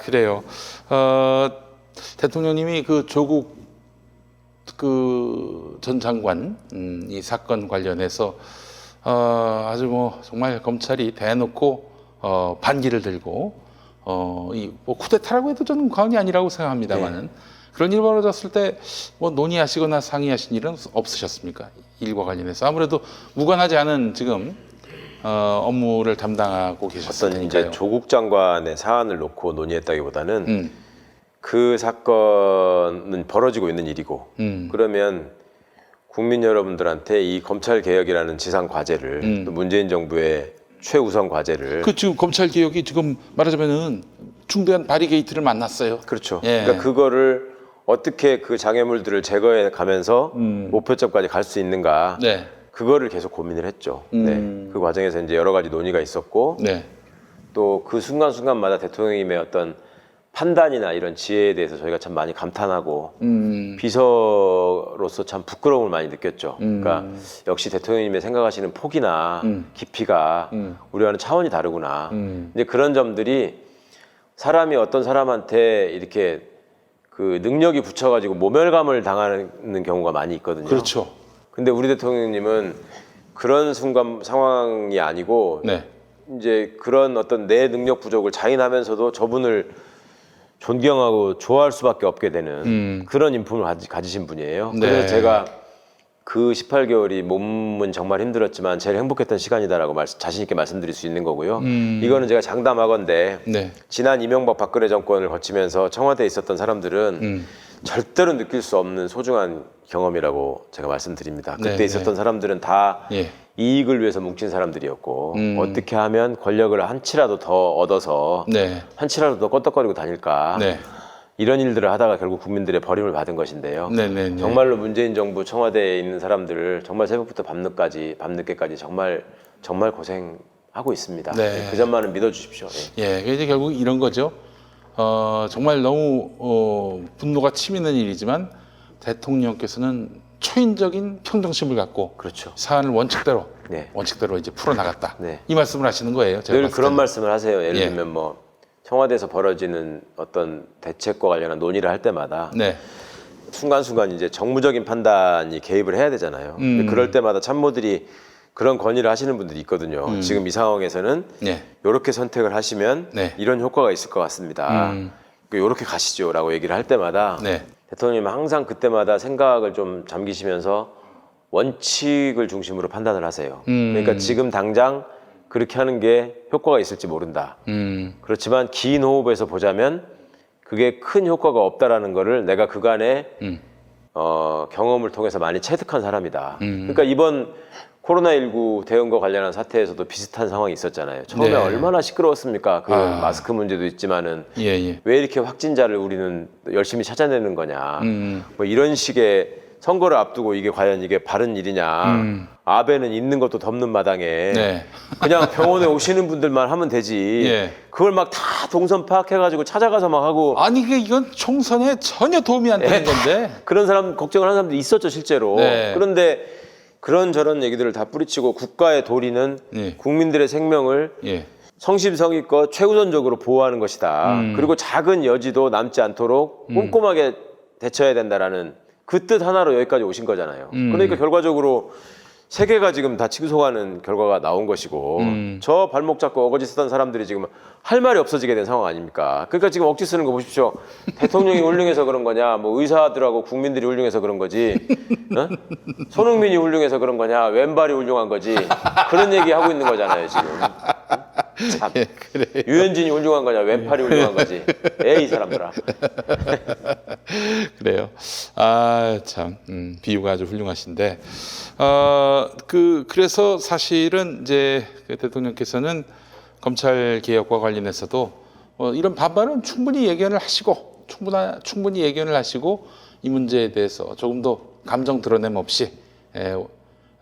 그래요. 대통령님이 그 조국 그 전 장관 이 사건 관련해서 아주 뭐 정말 검찰이 대놓고 반기를 들고 이 뭐 쿠데타라고 해도 저는 과언이 아니라고 생각합니다만은 그런 일 벌어졌을 때 뭐 논의하시거나 상의하신 일은 없으셨습니까? 일과 관련해서 아무래도 무관하지 않은 지금 업무를 담당하고 계셨을 어떤 테니까요. 이제 조국 장관의 사안을 놓고 논의했다기보다는 그 사건은 벌어지고 있는 일이고 그러면 국민 여러분들한테 이 검찰 개혁이라는 지상 과제를 또 문재인 정부의 최우선 과제를 그 지금 검찰 개혁이 지금 말하자면은 중대한 바리게이트를 만났어요. 그렇죠. 예. 그러니까 그거를 어떻게 그 장애물들을 제거해 가면서 목표점까지 갈 수 있는가 네. 그거를 계속 고민을 했죠. 네. 그 과정에서 이제 여러 가지 논의가 있었고 네. 또 그 순간순간마다 대통령님의 어떤 판단이나 이런 지혜에 대해서 저희가 참 많이 감탄하고 비서로서 참 부끄러움을 많이 느꼈죠. 그러니까 역시 대통령님의 생각하시는 폭이나 깊이가 우리와는 차원이 다르구나. 이제 그런 점들이 사람이 어떤 사람한테 이렇게 그 능력이 붙여가지고 모멸감을 당하는 경우가 많이 있거든요. 그렇죠. 근데 우리 대통령님은 그런 순간 상황이 아니고 네. 이제 그런 어떤 내 능력 부족을 자인하면서도 저분을 존경하고 좋아할 수밖에 없게 되는 그런 인품을 가지신 분이에요. 네. 그래서 제가 그 18개월이 몸은 정말 힘들었지만 제일 행복했던 시간이다라고 자신 있게 말씀드릴 수 있는 거고요. 이거는 제가 장담하건대 네. 지난 이명박 박근혜 정권을 거치면서 청와대에 있었던 사람들은 절대로 느낄 수 없는 소중한 경험이라고 제가 말씀드립니다. 그때 네, 있었던 사람들은 다 예. 이익을 위해서 뭉친 사람들이었고 어떻게 하면 권력을 한치라도 더 얻어서 네. 한치라도 더 껐덕거리고 다닐까 네. 이런 일들을 하다가 결국 국민들의 버림을 받은 것인데요. 네. 네. 정말로 문재인 정부 청와대에 있는 사람들을 정말 새벽부터 밤늦게까지 정말 고생하고 있습니다. 네. 그 점만은 믿어주십시오. 예. 예, 이제 결국 이런 거죠. 정말 너무 분노가 치미는 일이지만 대통령께서는 초인적인 평정심을 갖고 그렇죠. 사안을 원칙대로 네. 이제 풀어나갔다. 네. 이 말씀을 하시는 거예요. 제가 늘 봤을 그런 때는. 말씀을 하세요. 예를 예. 들면 뭐 청와대에서 벌어지는 어떤 대책과 관련한 논의를 할 때마다 네. 순간순간 이제 정무적인 판단이 개입을 해야 되잖아요. 근데 그럴 때마다 참모들이 그런 건의를 하시는 분들이 있거든요. 지금 이 상황에서는 네. 이렇게 선택을 하시면 네. 이런 효과가 있을 것 같습니다. 이렇게 가시죠라고 얘기를 할 때마다 네. 대통령님은 항상 그때마다 생각을 좀 잠기시면서 원칙을 중심으로 판단을 하세요. 그러니까 지금 당장 그렇게 하는 게 효과가 있을지 모른다. 그렇지만 긴 호흡에서 보자면 그게 큰 효과가 없다라는 거를 내가 그간의 경험을 통해서 많이 체득한 사람이다. 그러니까 이번 코로나19 대응과 관련한 사태에서도 비슷한 상황이 있었잖아요. 처음에 네. 얼마나 시끄러웠습니까? 그 마스크 문제도 있지만은 예. 왜 이렇게 확진자를 우리는 열심히 찾아내는 거냐. 뭐 이런 식의 선거를 앞두고 이게 과연 이게 바른 일이냐. 아베는 있는 것도 덮는 마당에 네. 그냥 병원에 오시는 분들만 하면 되지. 예. 그걸 막 다 동선 파악해가지고 찾아가서 막 하고 아니 이건 총선에 전혀 도움이 안 되는 건데. 그런 사람 걱정을 하는 사람들이 있었죠 실제로. 네. 그런데 그런저런 얘기들을 다 뿌리치고 국가의 도리는 예. 국민들의 생명을 예. 성심성의껏 최우선적으로 보호하는 것이다. 그리고 작은 여지도 남지 않도록 꼼꼼하게 대처해야 된다라는 그 뜻 하나로 여기까지 오신 거잖아요. 그러니까 결과적으로 세계가 지금 다 칭송하는 결과가 나온 것이고 저 발목 잡고 어거지 쓰던 사람들이 지금 할 말이 없어지게 된 상황 아닙니까? 그러니까 지금 억지 쓰는 거 보십시오. 대통령이 훌륭해서 그런 거냐, 뭐 의사들하고 국민들이 훌륭해서 그런 거지, 어? 손흥민이 훌륭해서 그런 거냐, 왼발이 훌륭한 거지, 그런 얘기 하고 있는 거잖아요 지금. 참. 예, 그래요. 유현진이 훌륭한 거냐, 왼팔이 훌륭한 거지. 에이 사람들아. 그래요. 참 비유가 아주 훌륭하신데 그래서 사실은 이제 그 대통령께서는 검찰 개혁과 관련해서도 이런 반발은 충분히 예견을 하시고 충분히 예견을 하시고 이 문제에 대해서 조금 더 감정 드러냄 없이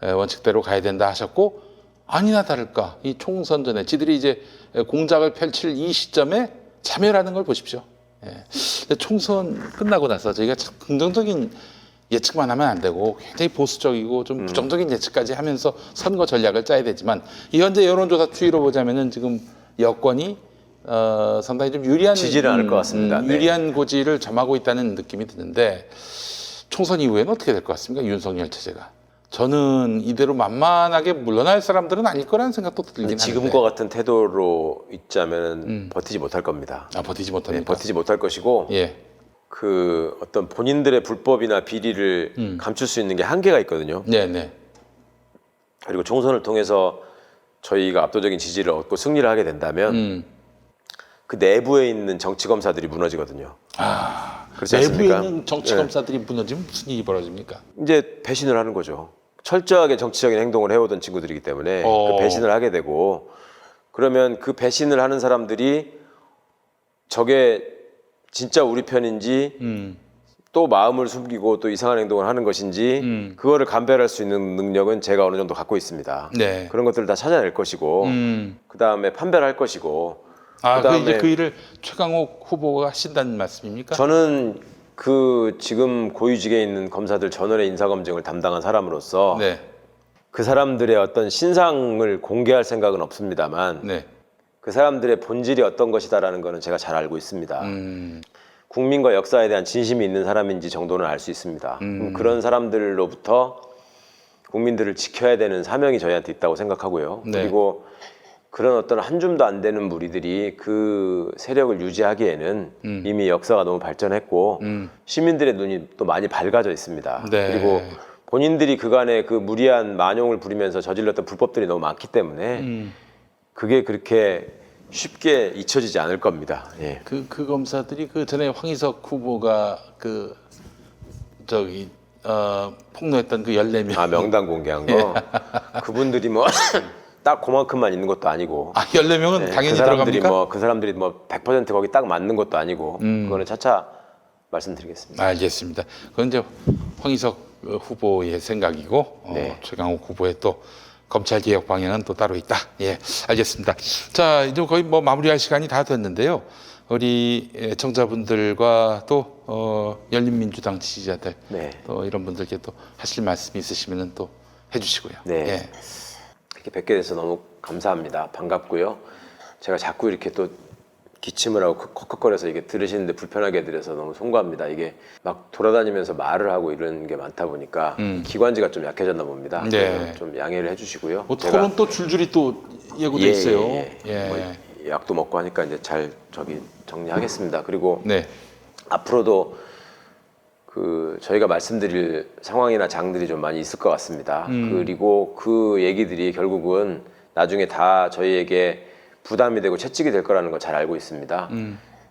원칙대로 가야 된다 하셨고 아니나 다를까 이 총선 전에 지들이 이제 공작을 펼칠 이 시점에 참여라는 걸 보십시오. 근데 총선 끝나고 나서 저희가 참 긍정적인 예측만 하면 안 되고 굉장히 보수적이고 좀 부정적인 예측까지 하면서 선거 전략을 짜야 되지만 이 현재 여론조사 추이로 보자면은 지금 여권이 상당히 좀 유리한 지지는 않을 것 같습니다. 네. 유리한 고지를 점하고 있다는 느낌이 드는데 총선 이후에는 어떻게 될 것 같습니까? 윤석열 체제가. 저는 이대로 만만하게 물러날 사람들은 아닐 거라는 생각도 들긴 하는데. 지금과 같은 태도로 있자면 버티지 못할 겁니다. 아, 버티지 네, 못합니까? 버티지 못할 것이고 예. 그 어떤 본인들의 불법이나 비리를 감출 수 있는 게 한계가 있거든요. 네네. 그리고 총선을 통해서 저희가 압도적인 지지를 얻고 승리를 하게 된다면 그 내부에 있는 정치 검사들이 무너지거든요. 그렇지 내부에 않습니까? 있는 정치 검사들이 무너지면 무슨 일이 벌어집니까? 이제 배신을 하는 거죠. 철저하게 정치적인 행동을 해오던 친구들이기 때문에 그 배신을 하게 되고 그러면 그 배신을 하는 사람들이 저게 진짜 우리 편인지 또 마음을 숨기고 또 이상한 행동을 하는 것인지 그거를 감별할 수 있는 능력은 제가 어느 정도 갖고 있습니다. 네. 그런 것들을 다 찾아낼 것이고 그 다음에 판별할 것이고 아, 그다음에 이제 그 일을 최강욱 후보가 하신다는 말씀입니까? 저는 그 지금 고위직에 있는 검사들 전원의 인사검증을 담당한 사람으로서 네. 그 사람들의 어떤 신상을 공개할 생각은 없습니다만 네. 그 사람들의 본질이 어떤 것이다라는 거는 제가 잘 알고 있습니다. 국민과 역사에 대한 진심이 있는 사람인지 정도는 알 수 있습니다. 그럼 그런 사람들로부터 국민들을 지켜야 되는 사명이 저희한테 있다고 생각하고요. 네. 그리고 그런 어떤 한 줌도 안 되는 무리들이 그 세력을 유지하기에는 이미 역사가 너무 발전했고 시민들의 눈이 또 많이 밝아져 있습니다. 네. 그리고 본인들이 그간에 그 무리한 만용을 부리면서 저질렀던 불법들이 너무 많기 때문에 그게 그렇게 쉽게 잊혀지지 않을 겁니다. 예. 그 검사들이 그 전에 황희석 후보가 그 저기 폭로했던 그 14명. 아, 명단 공개한 거. 그분들이 뭐 딱 그만큼만 있는 것도 아니고. 아, 14명은 네, 당연히 그 사람들이 들어갑니까? 그 사람들이 뭐 100% 거기 딱 맞는 것도 아니고. 그거는 차차 말씀드리겠습니다. 알겠습니다. 그건 이제 황희석 후보의 생각이고 네. 최강욱 후보의 또 검찰 개혁 방향은 또 따로 있다. 예, 알겠습니다. 자, 이제 거의 뭐 마무리할 시간이 다 됐는데요. 우리 청자분들과 또 열린민주당 지지자들 네. 또 이런 분들께 또 하실 말씀이 있으시면은 또 해주시고요. 네. 예. 이렇게 뵙게 돼서 너무 감사합니다. 반갑고요. 제가 자꾸 이렇게 또 기침을 하고 컥컥거려서 이게 들으시는데 불편하게 드려서 너무 송구합니다. 이게 막 돌아다니면서 말을 하고 이런 게 많다 보니까 기관지가 좀 약해졌나 봅니다. 네. 그래서 좀 양해를 해주시고요. 뭐 토론 또 줄줄이 또 예고돼 있어요. 예. 뭐 약도 먹고 하니까 이제 잘 정리하겠습니다. 그리고 네. 앞으로도 그 저희가 말씀드릴 상황이나 장들이 좀 많이 있을 것 같습니다. 그리고 그 얘기들이 결국은 나중에 다 저희에게 부담이 되고 채찍이 될 거라는 걸 잘 알고 있습니다.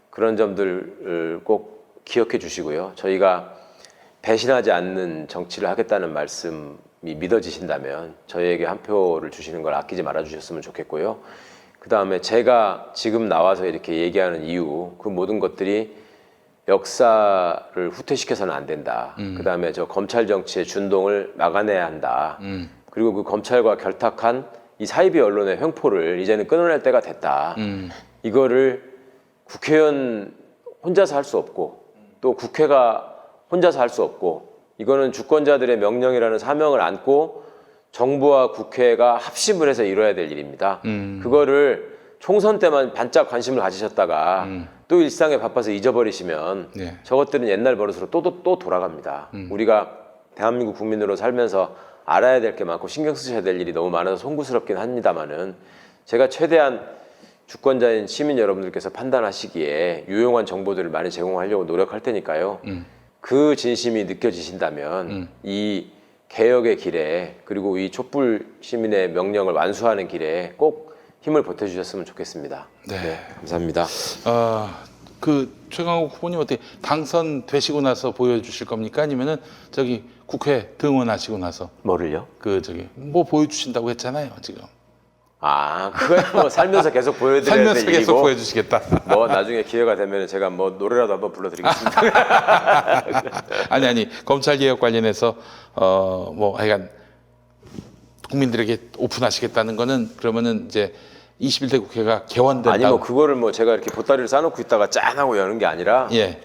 그런 점들을 꼭 기억해 주시고요. 저희가 배신하지 않는 정치를 하겠다는 말씀이 믿어지신다면 저희에게 한 표를 주시는 걸 아끼지 말아 주셨으면 좋겠고요. 그 다음에 제가 지금 나와서 이렇게 얘기하는 이유, 그 모든 것들이 역사를 후퇴시켜서는 안 된다. 그 다음에 저 검찰 정치의 준동을 막아내야 한다. 그리고 그 검찰과 결탁한 이 사이비 언론의 횡포를 이제는 끊어낼 때가 됐다. 이거를 국회의원 혼자서 할 수 없고 또 국회가 혼자서 할 수 없고 이거는 주권자들의 명령이라는 사명을 안고 정부와 국회가 합심을 해서 이뤄야 될 일입니다. 그거를 총선 때만 반짝 관심을 가지셨다가 또 일상에 바빠서 잊어버리시면 네. 저것들은 옛날 버릇으로 또 돌아갑니다. 우리가 대한민국 국민으로 살면서 알아야 될 게 많고 신경 쓰셔야 될 일이 너무 많아서 송구스럽긴 합니다만은 제가 최대한 주권자인 시민 여러분들께서 판단하시기에 유용한 정보들을 많이 제공하려고 노력할 테니까요. 그 진심이 느껴지신다면 이 개혁의 길에 그리고 이 촛불 시민의 명령을 완수하는 길에 꼭 힘을 보태주셨으면 좋겠습니다. 네. 감사합니다. 그 최강욱 후보님 어떻게 당선되시고 나서 보여주실 겁니까? 아니면은 저기 국회 등원하시고 나서 뭐를요? 그 저기 뭐 보여주신다고 했잖아요 지금. 아, 그건 뭐 살면서 계속 보여드려야 될 살면서 일이고 계속 보여주시겠다. 뭐 나중에 기회가 되면 제가 뭐 노래라도 한번 불러드리겠습니다. 아니 검찰 개혁 관련해서 뭐 하여간 국민들에게 오픈하시겠다는 거는 그러면은 이제 21대 국회가 개원된다. 아니 뭐 그거를 뭐 제가 이렇게 보따리를 싸놓고 있다가 짠 하고 여는 게 아니라 예.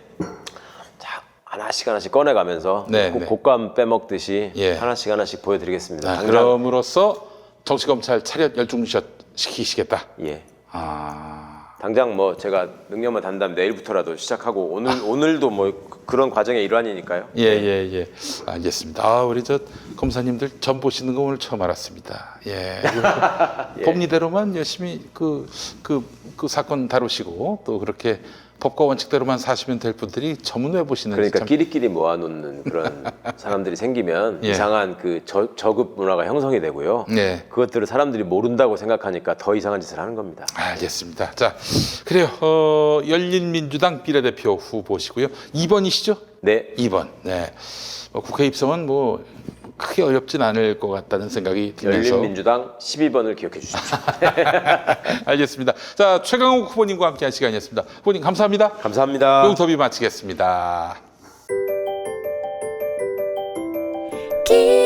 자, 하나씩 꺼내가면서 네, 꼭 네. 곶감 빼먹듯이 예. 하나씩 보여드리겠습니다. 당장 그럼으로써 정치검찰 차렷 열중시키시겠다. 예. 아. 당장 뭐 제가 능력만 단다면 내일부터라도 시작하고 오늘도 뭐 그런 과정의 일환이니까요. 예. 알겠습니다. 아, 우리 저 검사님들 점 보시는 거 오늘 처음 알았습니다. 예. 예. 법리대로만 열심히 그 사건 다루시고 또 그렇게 법과 원칙대로만 사시면 될 분들이 점은 왜 보시는지 그러니까 참. 끼리끼리 모아놓는 그런 사람들이 생기면 예. 이상한 그 저급 문화가 형성이 되고요. 네. 그것들을 사람들이 모른다고 생각하니까 더 이상한 짓을 하는 겁니다. 알겠습니다. 자, 그래요. 열린민주당 비례대표 후보시고요. 2번이시죠? 네. 2번. 네. 국회 입성은 뭐 크게 어렵진 않을 것 같다는 생각이 들면서 열린민주당 12번을 기억해 주십시오. 알겠습니다. 자, 최강욱 후보님과 함께한 시간이었습니다. 후보님 감사합니다. 감사합니다. 인터뷰 마치겠습니다. 기